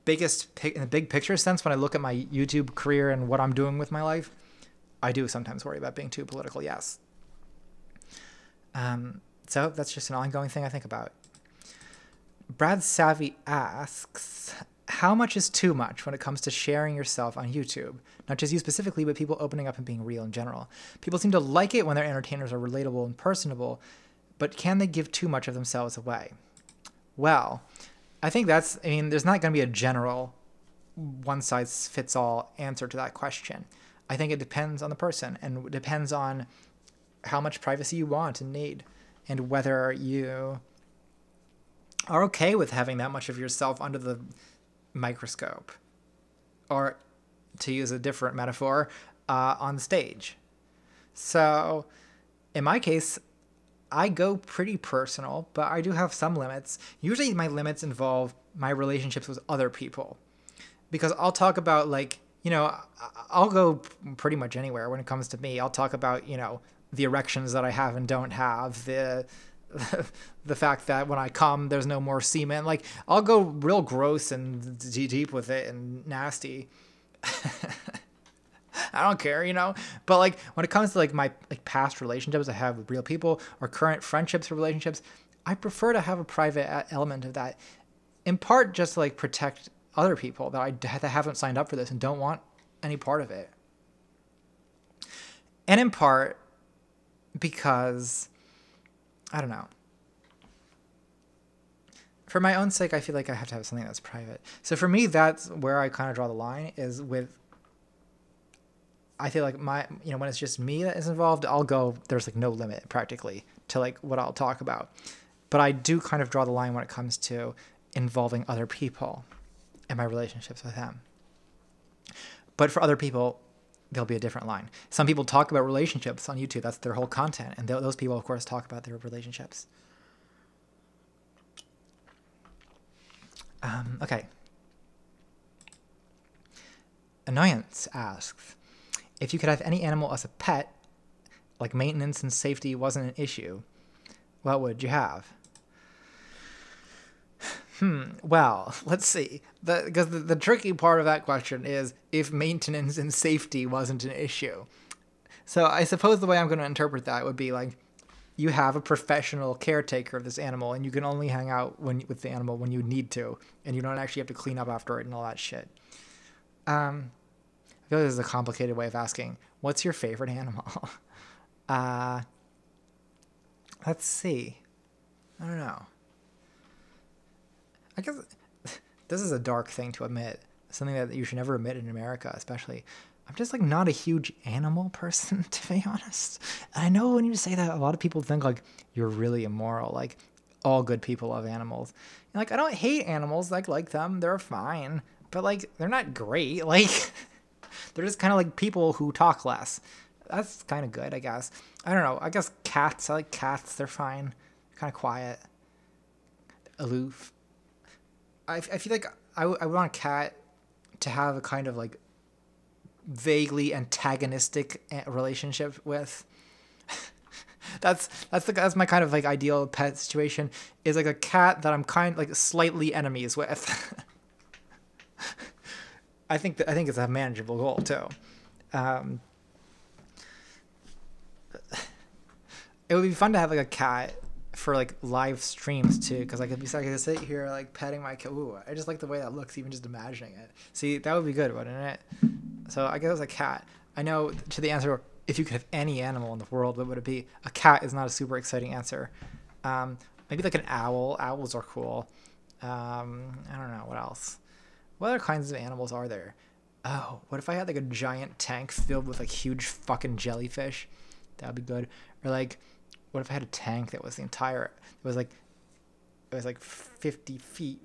Speaker 1: in the big picture sense, when I look at my YouTube career and what I'm doing with my life, I do sometimes worry about being too political, yes. So that's just an ongoing thing I think about. Brad Savvy asks, how much is too much when it comes to sharing yourself on YouTube? Not just you specifically, but people opening up and being real in general. People seem to like it when their entertainers are relatable and personable, but can they give too much of themselves away? Well, I think there's not going to be a general one-size-fits-all answer to that question. I think it depends on the person, and it depends on how much privacy you want and need, and whether you are okay with having that much of yourself under the microscope, or to use a different metaphor, on stage. So in my case, I go pretty personal, but I do have some limits. Usually my limits involve my relationships with other people, because I'll talk about, like, I'll go pretty much anywhere when it comes to me. I'll talk about, the erections that I have and don't have, the fact that when I come, there's no more semen. Like, I'll go real gross and deep with it and nasty. I don't care, but like when it comes to like my like past relationships I have with real people, or current friendships or relationships, I prefer to have a private element of that, in part just to like protect other people that haven't signed up for this and don't want any part of it. And in part because, I don't know, for my own sake, I feel like I have to have something that's private. So for me, that's where I kind of draw the line, is with, I feel like when it's just me that is involved, I'll go, there's like no limit practically to like what I'll talk about. But I do kind of draw the line when it comes to involving other people and my relationships with them. But for other people, there'll be a different line. Some people talk about relationships on YouTube. That's their whole content. And those people, of course, talk about their relationships. Okay. Annoyance asks, if you could have any animal as a pet, like maintenance and safety wasn't an issue, what would you have? Well, let's see. Because the tricky part of that question is if maintenance and safety wasn't an issue. So I suppose the way I'm going to interpret that would be like, you have a professional caretaker of this animal, and you can only hang out with the animal when you need to, and you don't actually have to clean up after it and all that shit. I feel like this is a complicated way of asking, what's your favorite animal? Let's see. I don't know. I guess this is a dark thing to admit, something that you should never admit in America, especially. I'm just like not a huge animal person, to be honest. And I know when you say that, a lot of people think like you're really immoral. Like, all good people love animals. And like, I don't hate animals. Like them, they're fine, but like they're not great. Like, they're just kind of like people who talk less. That's kind of good, I guess. I don't know. I guess cats. I like cats. They're fine. They're kind of quiet, aloof. I feel like I want a cat to have a kind of like vaguely antagonistic relationship with. that's my kind of like ideal pet situation, is like a cat that I'm kind of like slightly enemies with. I think it's a manageable goal too. It would be fun to have like a cat for like live streams too, because I could sit here like petting my cat. Ooh, I just like the way that looks, even just imagining it. See, that would be good, wouldn't it? So I guess it's a cat. I know to the answer, if you could have any animal in the world, what would it be? A cat is not a super exciting answer. Maybe like an owl. Owls are cool. I don't know, what else? What other kinds of animals are there? Oh, what if I had like a giant tank filled with like huge fucking jellyfish? That would be good. Or like, what if I had a tank that was it was like 50 feet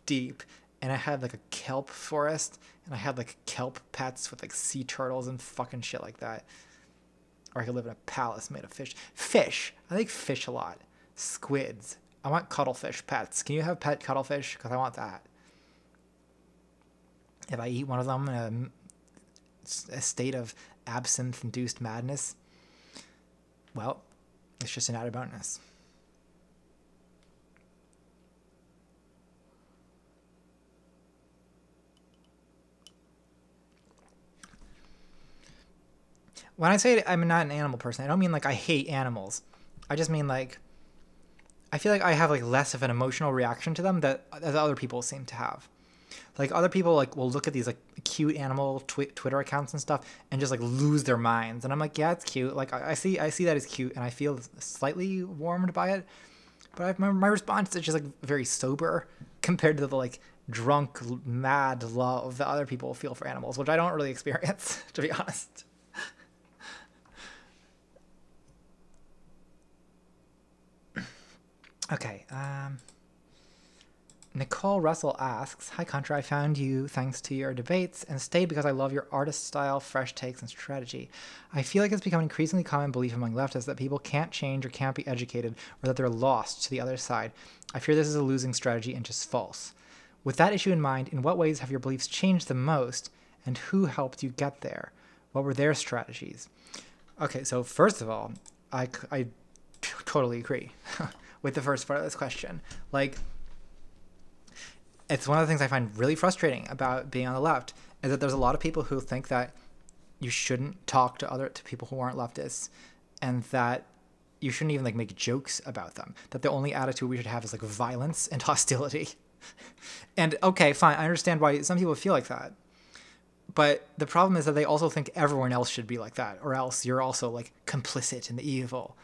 Speaker 1: deep, and I had like a kelp forest, and I had like kelp pets with like sea turtles and fucking shit like that. Or I could live in a palace made of fish. Fish. I like fish a lot. Squids. I want cuttlefish pets. Can you have pet cuttlefish? Because I want that. If I eat one of them in a state of absinthe-induced madness, well, it's just an added bonus. When I say I'm not an animal person, I don't mean like I hate animals. I just mean like, I feel like I have like less of an emotional reaction to them that other people seem to have. Like, other people like will look at these like cute animal Twitter accounts and stuff and just like lose their minds, and I'm like, yeah, it's cute. Like, I see that it's cute, and I feel slightly warmed by it. But my response is just like very sober compared to the like drunk, mad love that other people feel for animals, which I don't really experience, to be honest. Okay. Nicole Russell asks, "Hi Contra, I found you thanks to your debates and stayed because I love your artist style, fresh takes, and strategy. I feel like it's become an increasingly common belief among leftists that people can't change or can't be educated or that they're lost to the other side. I fear this is a losing strategy and just false. With that issue in mind, in what ways have your beliefs changed the most and who helped you get there? What were their strategies?" Okay, so first of all, I totally agree with the first part of this question. Like, it's one of the things I find really frustrating about being on the left is that there's a lot of people who think that you shouldn't talk to people who aren't leftists, and that you shouldn't even like make jokes about them. That the only attitude we should have is like violence and hostility. And okay, fine, I understand why some people feel like that. But the problem is that they also think everyone else should be like that, or else you're also like complicit in the evil.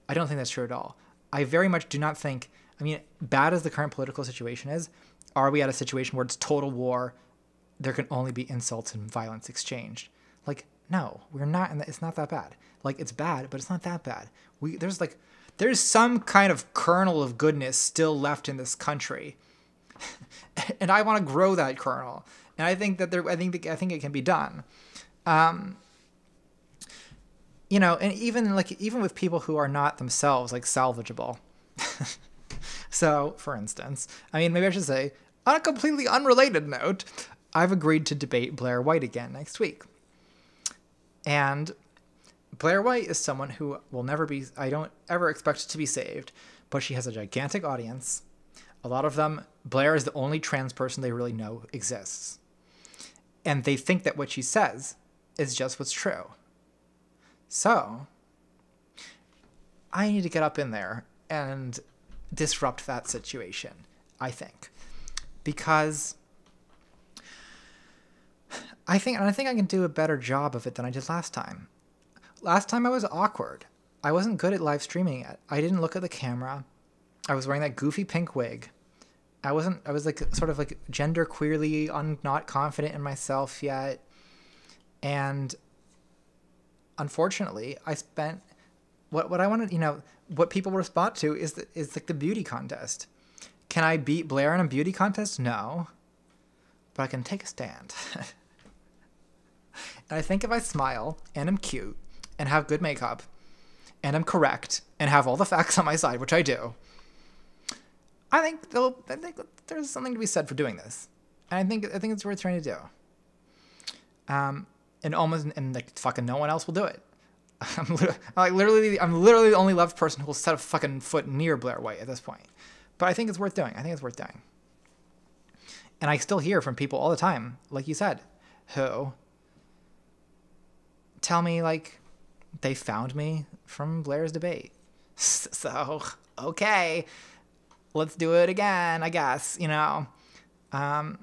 Speaker 1: I don't think that's true at all. I very much do not think, I mean, bad as the current political situation is, are we at a situation where it's total war? There can only be insults and violence exchanged. Like, no, we're not, it's not that bad. Like, it's bad, but it's not that bad. There's some kind of kernel of goodness still left in this country. And I want to grow that kernel. And I think that I think it can be done. You know, and even with people who are not themselves like salvageable. So, for instance, I mean, maybe I should say, on a completely unrelated note, I've agreed to debate Blair White again next week. And Blair White is someone who will never be, I don't ever expect to be saved, but she has a gigantic audience. A lot of them, Blair is the only trans person they really know exists. And they think that what she says is just what's true. So, I need to get up in there and disrupt that situation, I think. Because I think I can do a better job of it than I did last time. Last time I was awkward. I wasn't good at live streaming it. I didn't look at the camera. I was wearing that goofy pink wig. I was like sort of like gender queerly not confident in myself yet. And unfortunately, I spent what I wanted, you know, what people respond to is like the beauty contest. Can I beat Blair in a beauty contest? No. But I can take a stand. And I think if I smile and I'm cute and have good makeup and I'm correct and have all the facts on my side, which I do, I think there's something to be said for doing this. And I think it's worth trying to do. And like fucking no one else will do it. I'm literally the only left person who will set a fucking foot near Blair White at this point. But I think it's worth doing. And I still hear from people all the time, like you said, who tell me like they found me from Blair's debate. So, okay, let's do it again, I guess, you know. And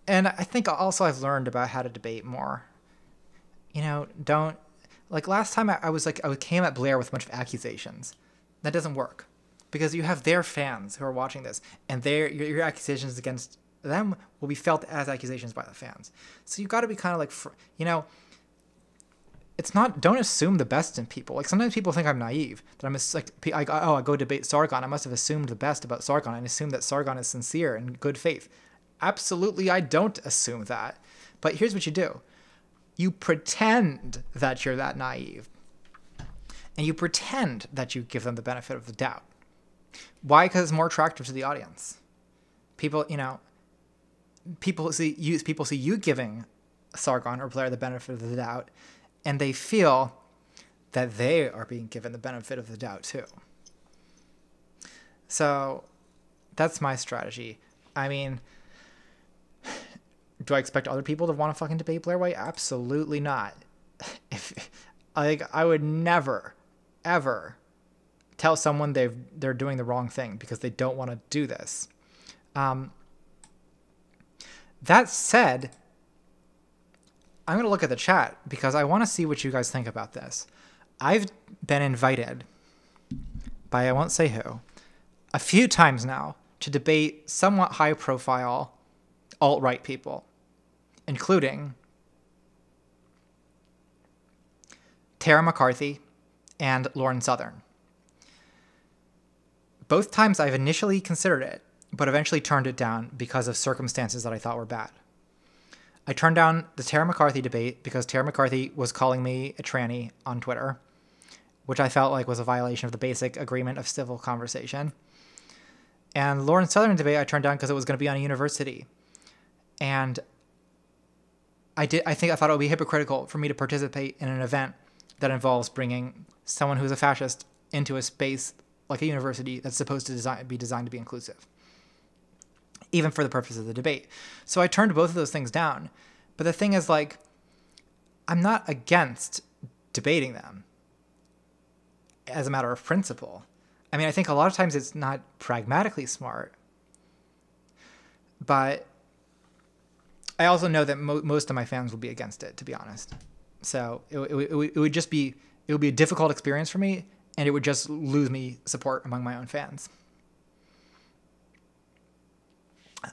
Speaker 1: I think also I've learned about how to debate more. You know, don't, like last time I came at Blair with a bunch of accusations. That doesn't work. Because you have their fans who are watching this, and your accusations against them will be felt as accusations by the fans. So you've got to be kind of like, you know, don't assume the best in people. Like sometimes people think I'm naive, that I'm I go debate Sargon. I must have assumed the best about Sargon and assumed that Sargon is sincere and good faith. Absolutely, I don't assume that. But here's what you do. You pretend that you're that naive. And you pretend that you give them the benefit of the doubt. Why? Because it's more attractive to the audience. People see you giving Sargon or Blair the benefit of the doubt, and they feel that they are being given the benefit of the doubt too. So that's my strategy. I mean, do I expect other people to want to fucking debate Blair White? Absolutely not. I would never, ever tell someone they're doing the wrong thing because they don't want to do this. That said, I'm going to look at the chat because I want to see what you guys think about this. I've been invited by, I won't say who, a few times now to debate somewhat high-profile alt-right people, including Tara McCarthy and Lauren Southern. Both times I've initially considered it, but eventually turned it down because of circumstances that I thought were bad. I turned down the Tara McCarthy debate because Tara McCarthy was calling me a tranny on Twitter, which I felt like was a violation of the basic agreement of civil conversation. And Lauren Southern debate I turned down because it was going to be on a university. And I thought it would be hypocritical for me to participate in an event that involves bringing someone who's a fascist into a space like a university that's supposed to be designed to be inclusive, even for the purpose of the debate. So I turned both of those things down. But the thing is, like, I'm not against debating them as a matter of principle. I mean, I think a lot of times it's not pragmatically smart, but I also know that most of my fans will be against it, to be honest. So it would just be, it would be a difficult experience for me, and it would just lose me support among my own fans.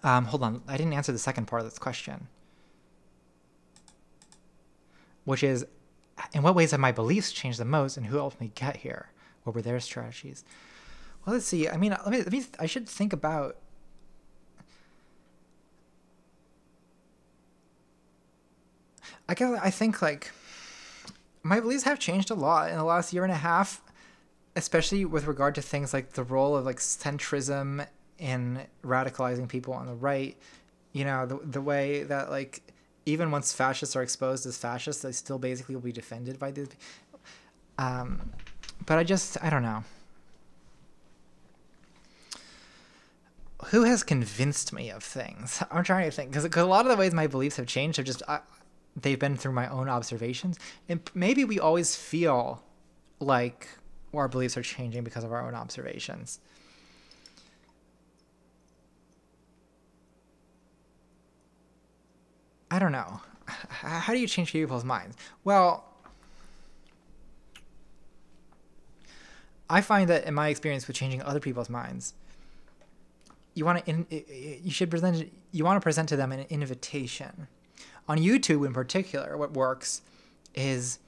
Speaker 1: Hold on. I didn't answer the second part of this question, which is, in what ways have my beliefs changed the most, and who helped me get here? What were their strategies? Well, let's see. I mean, I should think about. I think, like, my beliefs have changed a lot in the last year and a half, especially with regard to things like the role of, like, centrism in radicalizing people on the right. You know, the way that, like, even once fascists are exposed as fascists, they still basically will be defended by these. But I don't know. Who has convinced me of things? I'm trying to think, because a lot of the ways my beliefs have changed have just, they've been through my own observations. And maybe we always feel like our beliefs are changing because of our own observations. I don't know. How do you change people's minds? Well, I find that in my experience with changing other people's minds, you want to present to them an invitation. On YouTube in particular, what works is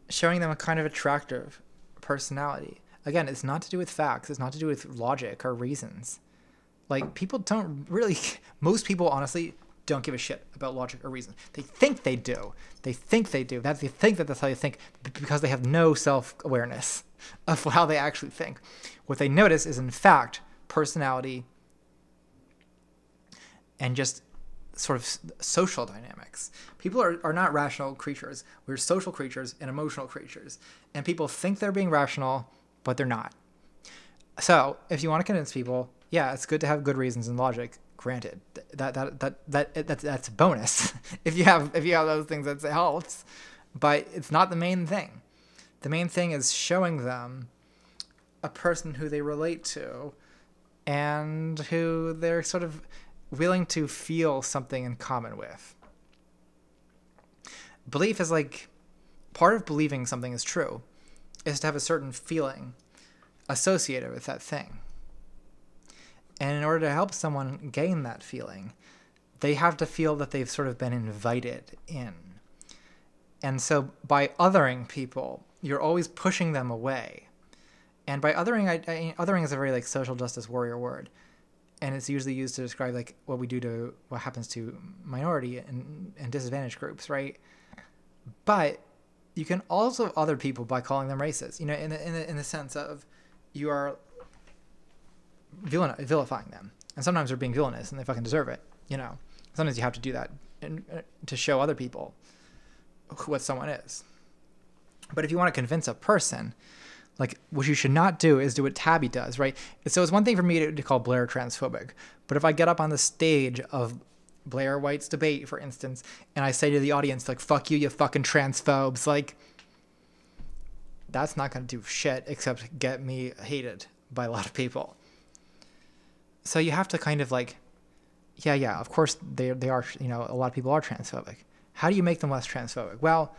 Speaker 1: showing them a kind of attractive personality. Again, it's not to do with facts. It's not to do with logic or reasons. Like, people don't really, most people honestly don't give a shit about logic or reason. They think they do. They think that that's how they think, because they have no self-awareness of how they actually think. What they notice is, in fact, personality and just sort of social dynamics. People are not rational creatures. We're social creatures and emotional creatures. And people think they're being rational, but they're not. So if you want to convince people, yeah, it's good to have good reasons and logic. Granted, that's a bonus. if you have those things, that helps. But it's not the main thing. The main thing is showing them a person who they relate to and who they're sort of willing to feel something in common with. Belief is like, part of believing something is true is to have a certain feeling associated with that thing. And in order to help someone gain that feeling, they have to feel that they've sort of been invited in. And so by othering people, you're always pushing them away. And by othering, othering is a very, like, social justice warrior word. And it's usually used to describe, like, what happens to minority and disadvantaged groups, right? But you can also other people by calling them racist, you know, in the sense of you are vilifying them. And sometimes they're being villainous and they fucking deserve it, you know. Sometimes you have to do that to show other people what someone is. But if you want to convince a person, like, what you should not do is do what Tabby does, right? So it's one thing for me to call Blair transphobic, but if I get up on the stage of Blair White's debate, for instance, and I say to the audience, like, fuck you, you fucking transphobes, like, that's not going to do shit except get me hated by a lot of people. So you have to kind of, like, yeah, of course they are, you know, a lot of people are transphobic. How do you make them less transphobic? Well,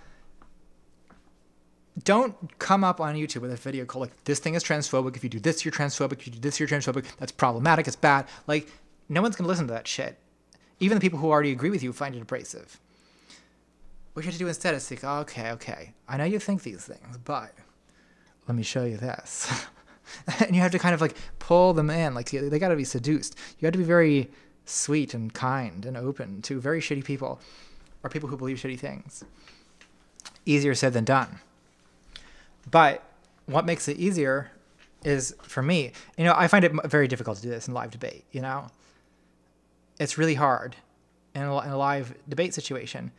Speaker 1: don't come up on YouTube with a video called, like, this thing is transphobic. If you do this, you're transphobic. If you do this, you're transphobic. That's problematic. It's bad. Like, no one's going to listen to that shit. Even the people who already agree with you find it abrasive. What you have to do instead is think, okay, I know you think these things, but let me show you this. And you have to kind of, like, pull them in. Like they got to be seduced. You got to be very sweet and kind and open to very shitty people or people who believe shitty things. Easier said than done. But what makes it easier is, for me, I find it very difficult to do this in live debate. It's really hard in a live debate situation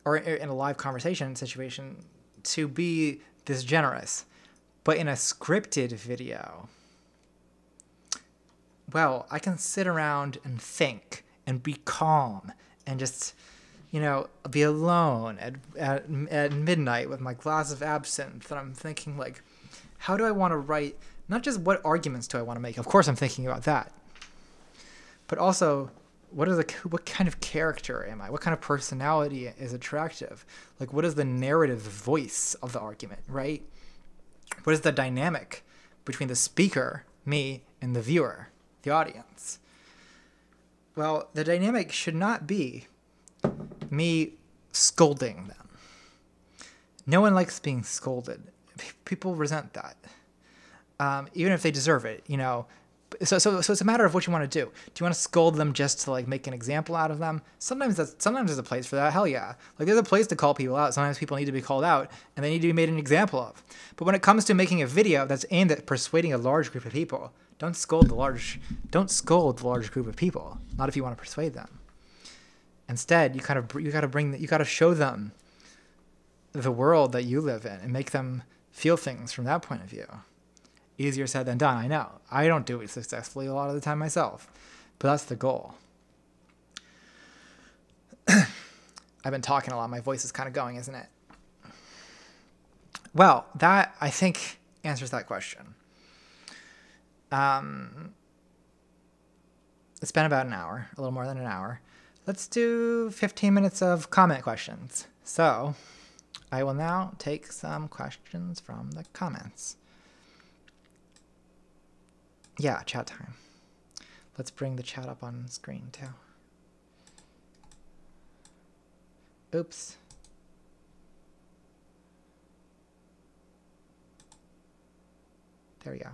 Speaker 1: or in a live conversation situation to be this generous. But in a scripted video, well, I can sit around and think and be calm and just, be alone at midnight with my glass of absinthe. And I'm thinking, like, how do I want to write? Not just what arguments do I want to make? Of course, I'm thinking about that. But also, what kind of character am I? What kind of personality is attractive? Like, what is the narrative voice of the argument, right? What is the dynamic between the speaker, me, and the viewer, the audience? Well, the dynamic should not be me scolding them. No one likes being scolded. People resent that, even if they deserve it, So it's a matter of what you want to do. Do you want to scold them just to like make an example out of them? Sometimes there's a place for that. Hell yeah. Like there's a place to call people out. Sometimes people need to be called out and they need to be made an example of. But when it comes to making a video that's aimed at persuading a large group of people, don't scold the large group of people. Not if you want to persuade them. Instead, you got to show them the world that you live in and make them feel things from that point of view. Easier said than done, I know. I don't do it successfully a lot of the time myself, but that's the goal. I've been talking a lot. My voice is kind of going, isn't it? Well, that, I think, answers that question. It's been about an hour, a little more than an hour. Let's do 15 minutes of comment questions. So I will now take some questions from the comments. Yeah, chat time. Let's bring the chat up on screen too. Oops. There we go.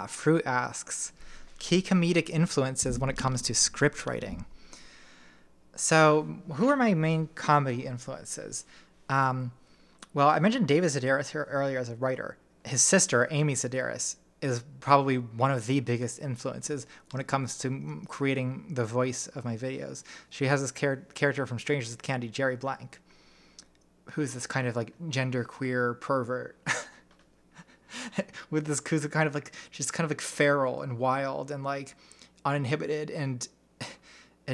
Speaker 1: Fruit asks, key comedic influences when it comes to script writing. So who are my main comedy influences? Well, I mentioned David Sedaris here earlier as a writer. His sister, Amy Sedaris, is probably one of the biggest influences when it comes to creating the voice of my videos. She has this character from Strangers with Candy, Jerry Blank, who's this kind of like genderqueer pervert. With this, who's kind of like, she's kind of like feral and wild and like uninhibited and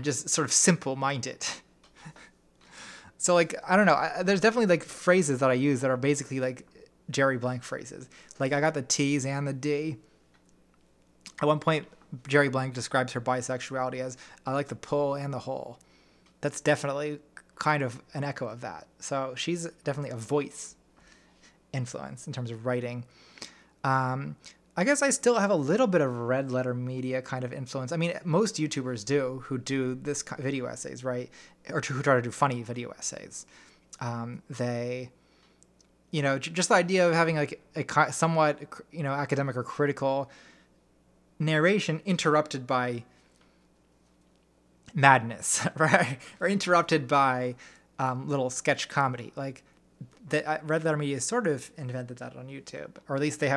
Speaker 1: just sort of simple-minded. So like, I don't know. There's definitely like phrases that I use that are basically like Jerry Blank phrases. Like I got the T's and the D. At one point, Jerry Blank describes her bisexuality as, I like the pull and the hole. That's definitely kind of an echo of that. So she's definitely a voice influence in terms of writing. I guess I still have a little bit of red letter media kind of influence. I mean, most YouTubers do who do this video essays, right? Or who try to do funny video essays. They, just the idea of having like a somewhat, academic or critical narration interrupted by madness, right? Or interrupted by little sketch comedy. Like, red letter media sort of invented that on YouTube, or at least they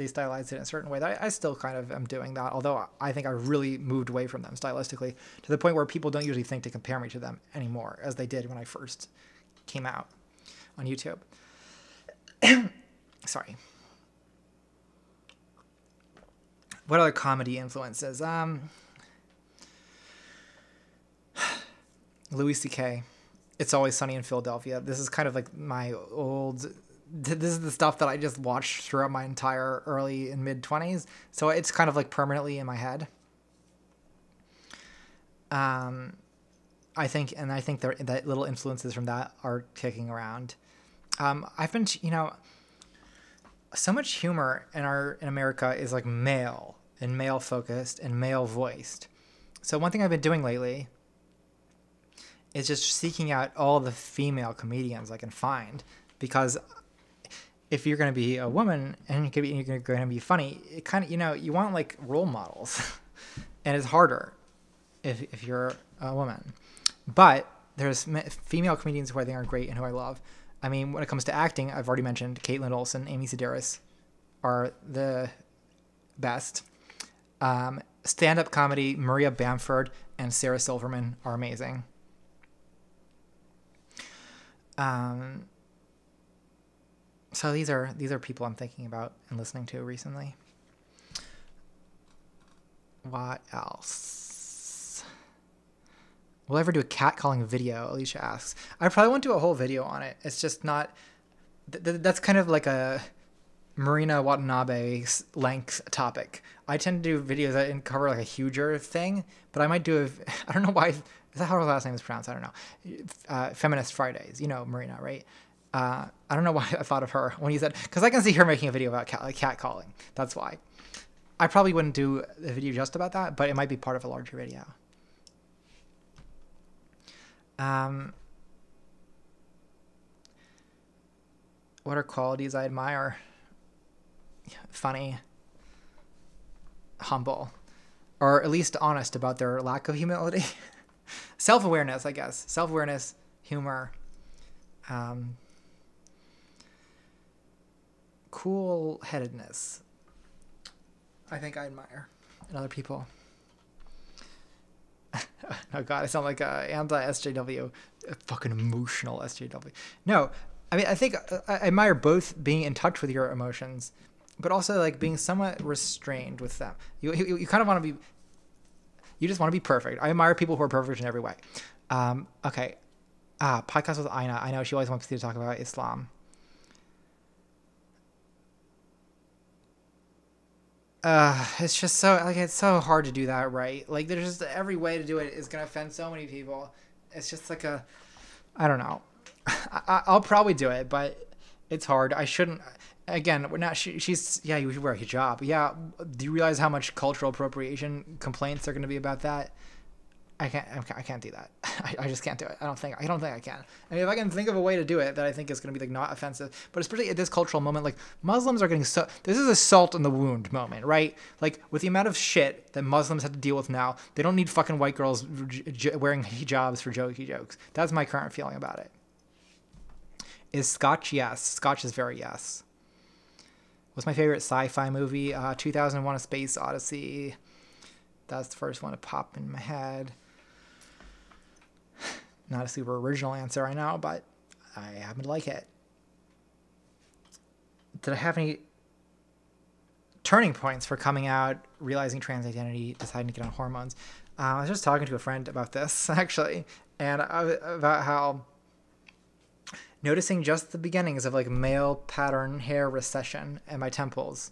Speaker 1: stylized it in a certain way that I still kind of am doing that, although I think I really moved away from them stylistically to the point where people don't usually think to compare me to them anymore, as they did when I first came out on YouTube. Sorry. What other comedy influences? Louis C.K. It's Always Sunny in Philadelphia. This is kind of like this is the stuff that I just watched throughout my entire early and mid 20s. So it's kind of like permanently in my head. I think that little influences from that are kicking around. I've been, so much humor in America is like male and male focused and male voiced. So one thing I've been doing lately is just seeking out all the female comedians I can find, because if you're going to be a woman and you're going to be funny, it kind of, you want like role models and it's harder if you're a woman. But there's female comedians who I think are great and who I love. I mean, when it comes to acting, I've already mentioned Caitlin Olsen, Amy Sedaris are the best. Stand-up comedy, Maria Bamford and Sarah Silverman are amazing. So these are people I'm thinking about and listening to recently. What else? Will I ever do a catcalling video? Alicia asks. I probably won't do a whole video on it. It's just not. That's kind of like a Marina Watanabe length topic. I tend to do videos that cover like a huger thing, but I might do I don't know why. Is that how her last name is pronounced? I don't know. Feminist Fridays. You know Marina, right? I don't know why I thought of her when you said, because I can see her making a video about catcalling. That's why. I probably wouldn't do a video just about that, but it might be part of a larger video. What are qualities I admire? Funny, humble, or at least honest about their lack of humility. Self-awareness, I guess. Self-awareness, humor, cool-headedness. I think I admire in other people. Oh God, I sound like a anti-SJW, a fucking emotional SJW. No, I mean, I think I admire both being in touch with your emotions, but also like being somewhat restrained with them. You kind of want to be, you just want to be perfect. I admire people who are perfect in every way. Okay. Podcast with Aina. I know she always wants me to talk about Islam. It's just so like it's so hard to do that right. Like there's just every way to do it is gonna offend so many people. It's just like I don't know. I'll probably do it, but it's hard. I shouldn't. Again, we're not. She's yeah. You should wear a hijab. Yeah. Do you realize how much cultural appropriation complaints are going to be about that? I can't do that. I just can't do it. I don't think I can. I mean, if I can think of a way to do it that I think is going to be like not offensive, but especially at this cultural moment, like Muslims are getting this is a salt in the wound moment, right? Like with the amount of shit that Muslims have to deal with now, they don't need fucking white girls wearing hijabs for jokey jokes. That's my current feeling about it. Is Scotch? Yes. Scotch is very yes. What's my favorite sci-fi movie? 2001: A Space Odyssey. That's the first one to pop in my head. Not a super original answer, I know, but I happen to like it. Did I have any turning points for coming out, realizing trans identity, deciding to get on hormones? I was just talking to a friend about this, actually, and about how noticing just the beginnings of like male pattern hair recession at my temples,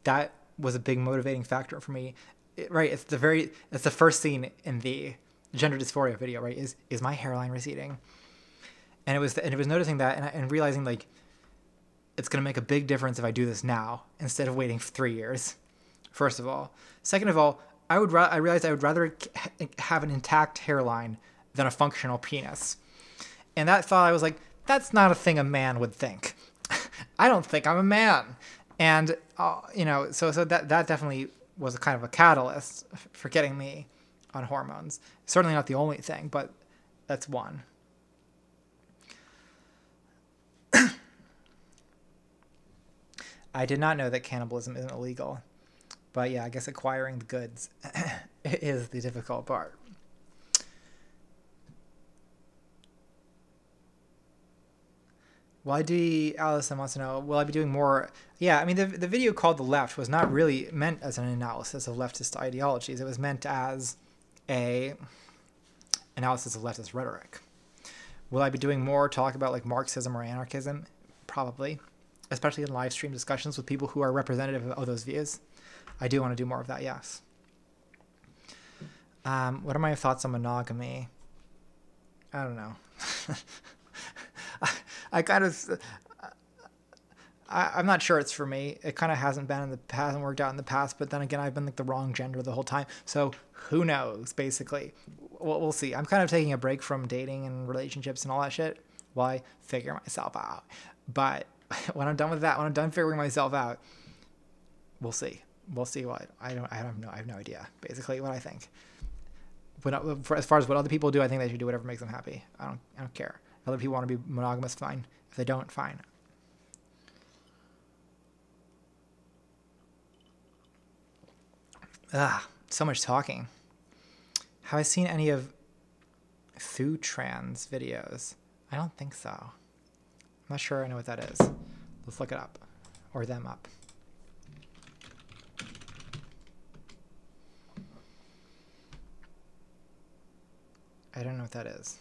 Speaker 1: that was a big motivating factor for me. Right, it's the first scene in the gender dysphoria video, right? Is my hairline receding? And it was noticing that and realizing like it's gonna make a big difference if I do this now instead of waiting for 3 years. First of all, second of all, I realized I would rather have an intact hairline than a functional penis. And that thought, I was like, that's not a thing a man would think. I don't think I'm a man, and so that definitely was a kind of a catalyst for getting me on hormones. Certainly not the only thing, but that's one. I did not know that cannibalism isn't illegal, but yeah, I guess acquiring the goods is the difficult part. Allison wants to know, will I be doing more? Yeah, I mean, the video called The Left was not really meant as an analysis of leftist ideologies. It was meant as a analysis of leftist rhetoric. Will I be doing more talk about like Marxism or anarchism? Probably, especially in live stream discussions with people who are representative of those views. I do want to do more of that, yes. What are my thoughts on monogamy? I don't know. I'm not sure it's for me. It kind of hasn't worked out in the past, but then again, I've been like the wrong gender the whole time. So who knows, basically. We'll see. I'm kind of taking a break from dating and relationships and all that shit while I figure myself out. But when I'm done with that, when I'm done figuring myself out, we'll see. We'll see what I have no idea. Basically, what I think. But as far as what other people do, I think they should do whatever makes them happy. I don't care. Other people want to be monogamous, fine. If they don't, fine. So much talking. Have I seen any of Thutrans videos? I don't think so. I'm not sure I know what that is. Let's look it up. Or them up. I don't know what that is.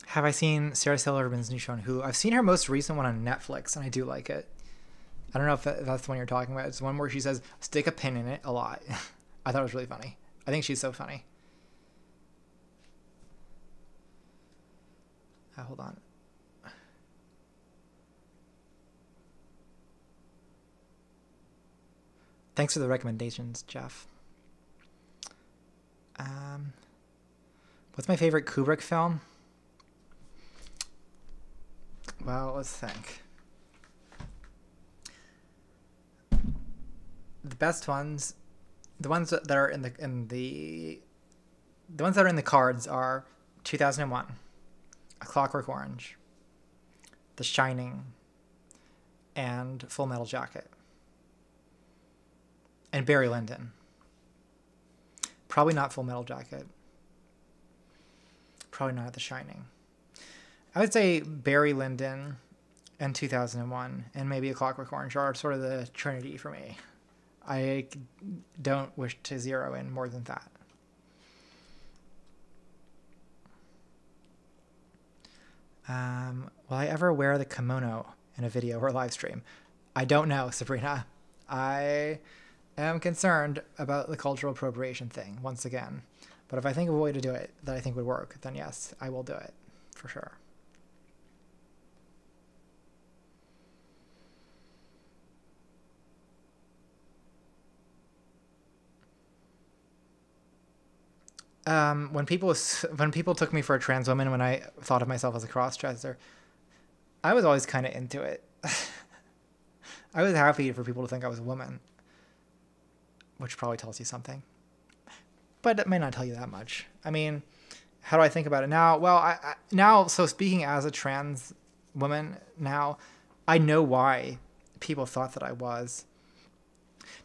Speaker 1: Have I seen Sarah Silverman's new show on Hulu? I've seen her most recent one on Netflix, and I do like it. I don't know if that's the one you're talking about. It's the one where she says, stick a pin in it a lot. I thought it was really funny. I think she's so funny. Hold on. Thanks for the recommendations, Jeff. What's my favorite Kubrick film? Well, let's think. The best ones, the ones that are in the ones that are in the cards are 2001, A Clockwork Orange, The Shining, and Full Metal Jacket. And Barry Lyndon. Probably not Full Metal Jacket. Probably not The Shining. I would say Barry Lyndon and 2001 and maybe A Clockwork Orange are sort of the trinity for me. I don't wish to zero in more than that. Will I ever wear the kimono in a video or live stream? I don't know, Sabrina. I am concerned about the cultural appropriation thing, once again. But if I think of a way to do it that I think would work, then yes, I will do it, for sure. When people took me for a trans woman, when I thought of myself as a cross-dresser, I was always kind of into it. I was happy for people to think I was a woman, which probably tells you something, but it may not tell you that much. I mean, how do I think about it now? Well, now, so speaking as a trans woman now, I know why people thought that I was,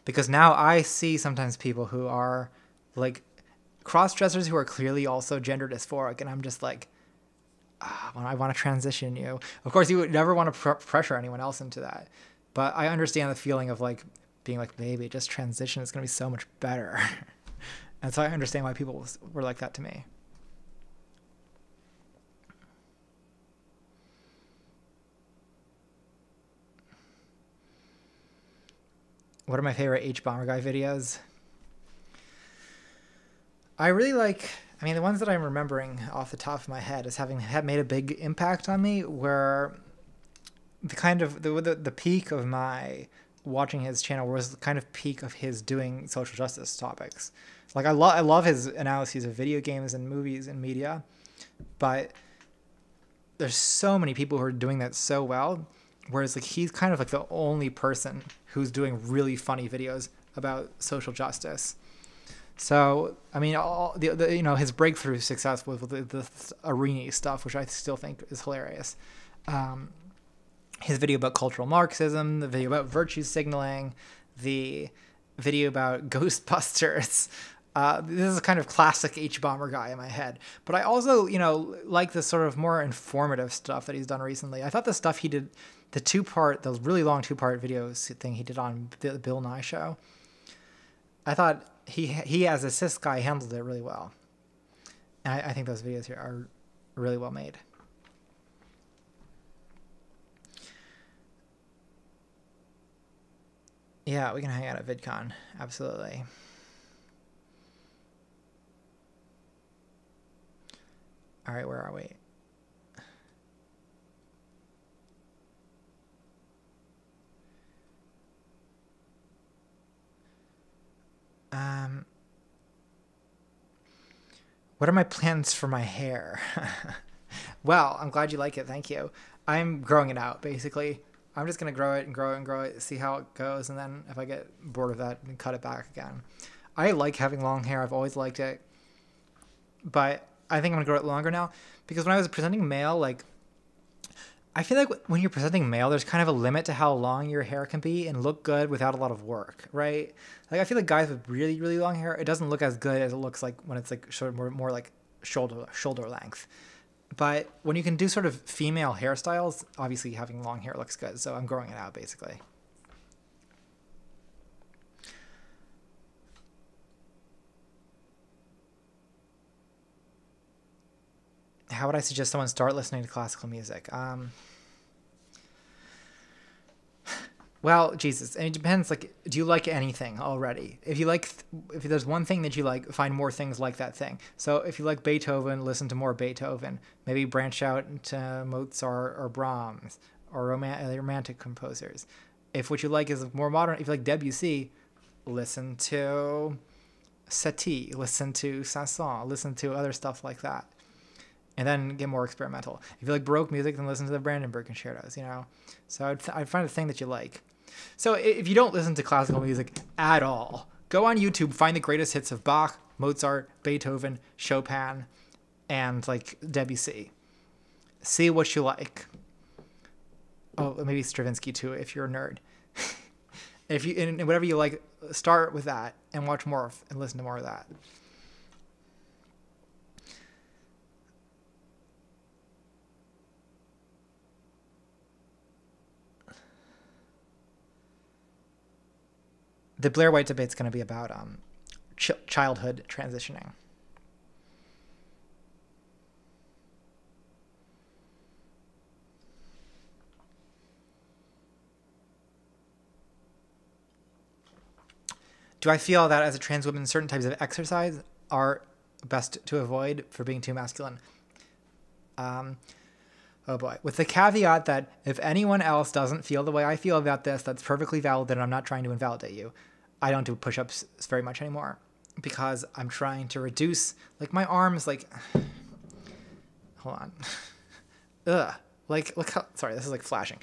Speaker 1: because now I see sometimes people who are like cross-dressers who are clearly also gender dysphoric, and I'm just like, I want to transition you. Of course, you would never want to pressure anyone else into that, but I understand the feeling of like being like, baby, just transition. It's going to be so much better. And so I understand why people were like that to me. What are my favorite H-Bomber Guy videos? I really like, I mean, the ones that I'm remembering off the top of my head as having made a big impact on me were the kind of, the peak of my watching his channel was the kind of peak of his doing social justice topics. Like I love his analyses of video games and movies and media, but there's so many people who are doing that so well, whereas like he's kind of like the only person who's doing really funny videos about social justice. So, I mean, all the you know, his breakthrough success was with the Arini stuff, which I still think is hilarious. His video about cultural Marxism, the video about virtue signaling, the video about Ghostbusters. This is a kind of classic H-Bomber Guy in my head. But I also, you know, like the sort of more informative stuff that he's done recently. I thought the stuff he did, the really long two-part video thing he did on the Bill Nye show, I thought he as a cis guy handled it really well. And I think those videos here are really well made. Yeah, we can hang out at VidCon. Absolutely. All right, where are we? What are my plans for my hair? Well, I'm glad you like it. Thank you. I'm growing it out, basically. I'm just going to grow it and grow it and grow it, see how it goes. And then if I get bored of that, then cut it back again. I like having long hair. I've always liked it. But I think I'm going to grow it longer now. Because when I was presenting male, like, I feel like when you're presenting male, there's kind of a limit to how long your hair can be and look good without a lot of work, right? Like I feel like guys with really, really long hair, it doesn't look as good as it looks like when it's like sort of more like shoulder length. But when you can do sort of female hairstyles, obviously having long hair looks good. So I'm growing it out basically. How would I suggest someone start listening to classical music? Well, Jesus, and it depends. Like, do you like anything already? If there's one thing that you like, find more things like that thing. So if you like Beethoven, listen to more Beethoven. Maybe branch out into Mozart or Brahms or romantic composers. If what you like is more modern, if you like Debussy, listen to Satie, listen to Saint-Saëns, listen to other stuff like that. And then get more experimental. If you like Baroque music, then listen to the Brandenburg concertos, you know? So I'd find a thing that you like. So if you don't listen to classical music at all, go on YouTube, find the greatest hits of Bach, Mozart, Beethoven, Chopin, and like Debussy. See what you like. Oh, maybe Stravinsky too, if you're a nerd. If you and whatever you like, start with that and watch more and listen to more of that. The Blair White debate's going to be about childhood transitioning. Do I feel that as a trans woman, certain types of exercise are best to avoid for being too masculine? Oh boy. With the caveat that if anyone else doesn't feel the way I feel about this, that's perfectly valid, and I'm not trying to invalidate you. I don't do push-ups very much anymore because I'm trying to reduce, like my arms, like, hold on. Ugh. Like, look how, sorry, this is like flashing.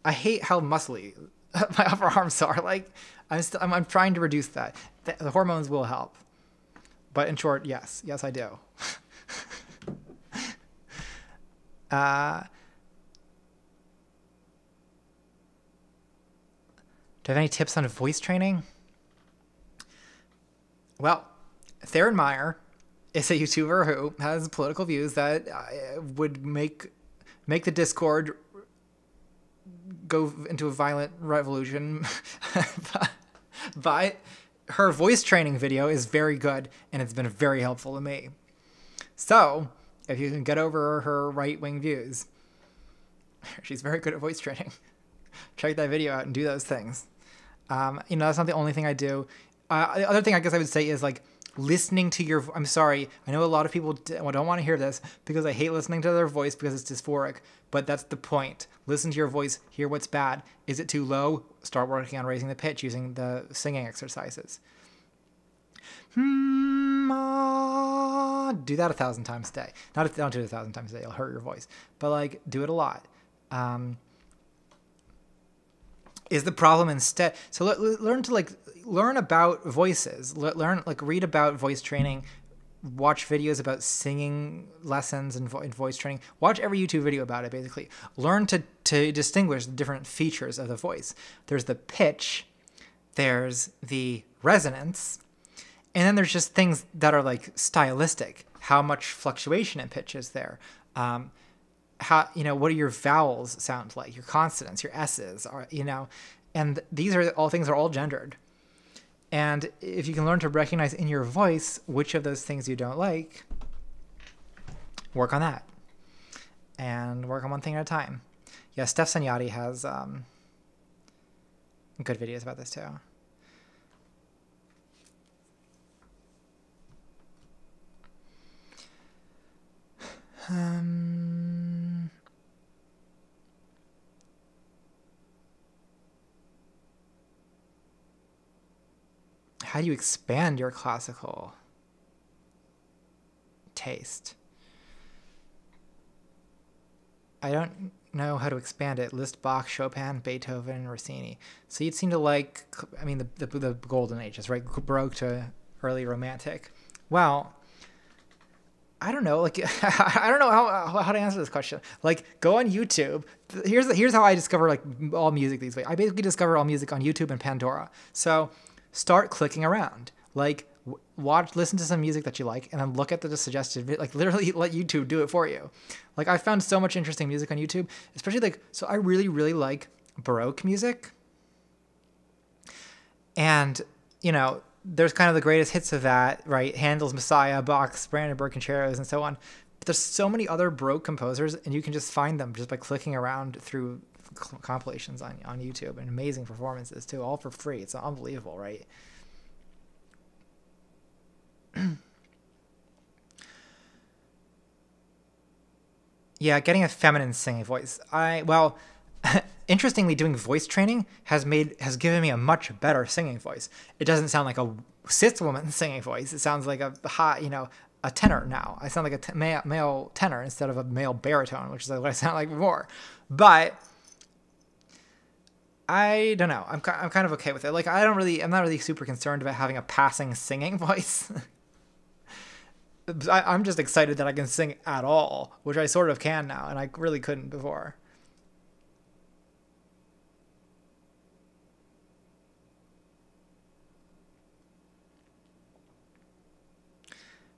Speaker 1: I hate how muscly my upper arms are. Like, I'm trying to reduce that. The hormones will help. But in short, yes, I do. Do I have any tips on voice training? Well, Theron Meyer is a YouTuber who has political views that would make the Discord go into a violent revolution. But her voice training video is very good, and it's been very helpful to me. So, if you can get over her right-wing views, she's very good at voice training. Check that video out and do those things. That's not the only thing I do. The other thing I guess I would say is like listening to your, I'm sorry, I know a lot of people don't want to hear this because I hate listening to their voice because it's dysphoric, but that's the point. Listen to your voice, hear what's bad. Is it too low? Start working on raising the pitch using the singing exercises. Do that 1,000 times a day. Don't do it 1,000 times a day, it'll hurt your voice. But like, do it a lot. Is the problem instead, so learn about voices, read about voice training, watch videos about singing lessons and voice training, watch every YouTube video about it, basically. Learn to distinguish the different features of the voice. There's the pitch, there's the resonance, and then there's just things that are like stylistic. How much fluctuation in pitch is there? What do your vowels sound like? Your consonants, your S's, and these are all things are all gendered. And if you can learn to recognize in your voice which of those things you don't like, work on that. And work on one thing at a time. Yeah, Steph Sanyati has good videos about this too. how do you expand your classical taste? I don't know how to expand it. List Bach, Chopin, Beethoven, Rossini. So you'd seem to like, I mean, the golden ages, right? Baroque to early Romantic. Well, I don't know. Like, I don't know how to answer this question. Like, go on YouTube. Here's how I discover like all music these ways. I basically discover all music on YouTube and Pandora. So start clicking around. Like, listen to some music that you like, and then look at the suggested, like literally let YouTube do it for you. Like, I found so much interesting music on YouTube, especially like, so I really, really like Baroque music. And, you know, there's kind of the greatest hits of that, right? Handel's Messiah, Bach's Brandenburg Concertos, and so on. But there's so many other Baroque composers, and you can just find them just by clicking around through compilations on YouTube, and amazing performances too, all for free. It's unbelievable, right? Yeah, getting a feminine singing voice. Well, interestingly, doing voice training has given me a much better singing voice. It doesn't sound like a cis woman singing voice. It sounds like a hot, a tenor now. I sound like a male tenor instead of a male baritone, which is what I sound like before. But I don't know. I'm kind of okay with it. Like, I'm not really super concerned about having a passing singing voice. I'm just excited that I can sing at all, which I sort of can now, and I really couldn't before.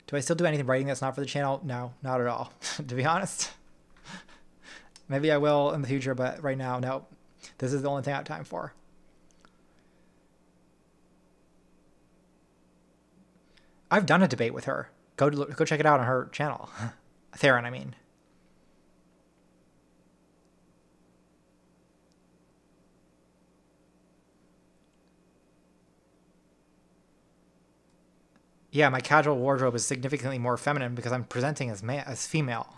Speaker 1: Do I still do anything writing that's not for the channel? No, not at all, to be honest. Maybe I will in the future, but right now, no. This is the only thing I have time for. I've done a debate with her. Go check it out on her channel. Theron, I mean. Yeah, my casual wardrobe is significantly more feminine because I'm presenting as female.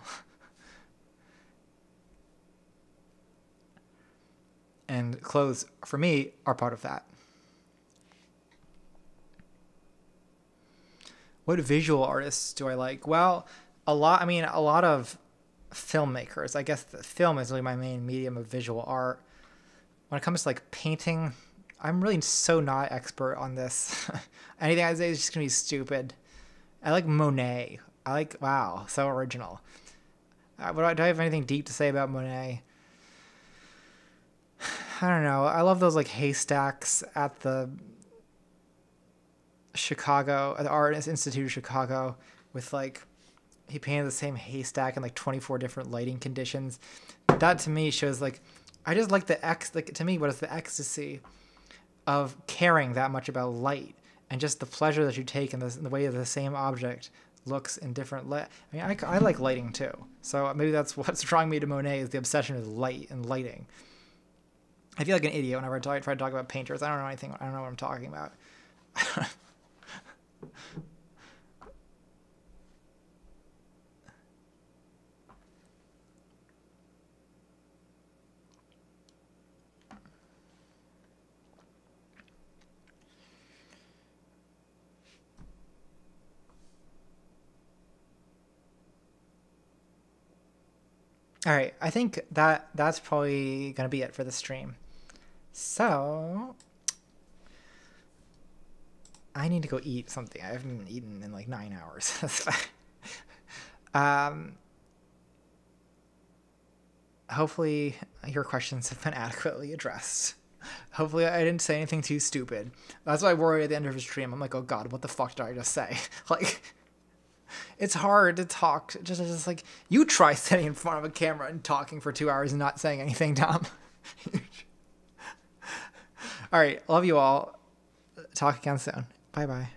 Speaker 1: And clothes, for me, are part of that. What visual artists do I like? Well, a lot of filmmakers. I guess the film is really my main medium of visual art. When it comes to like painting, I'm really so not expert on this. Anything I say is just gonna be stupid. I like Monet. Wow, so original. Do I have anything deep to say about Monet? I don't know. I love those like haystacks at the Art Institute of Chicago, with like, he painted the same haystack in like 24 different lighting conditions. That to me shows like, I just like to me, what is the ecstasy of caring that much about light, and just the pleasure that you take in the way that the same object looks in different light. I mean, I like lighting too. So maybe that's what's drawing me to Monet, is the obsession with light and lighting. I feel like an idiot whenever I try to talk about painters. I don't know anything. I don't know what I'm talking about. All right, I think that's probably gonna be it for the stream. So I need to go eat something. I haven't eaten in like 9 hours. Hopefully your questions have been adequately addressed. Hopefully I didn't say anything too stupid. That's why I worry at the end of the stream. I'm like, oh God, what the fuck did I just say? Like, it's hard to talk. Just like, you try sitting in front of a camera and talking for 2 hours and not saying anything dumb. All right, love you all. Talk again soon. Bye-bye.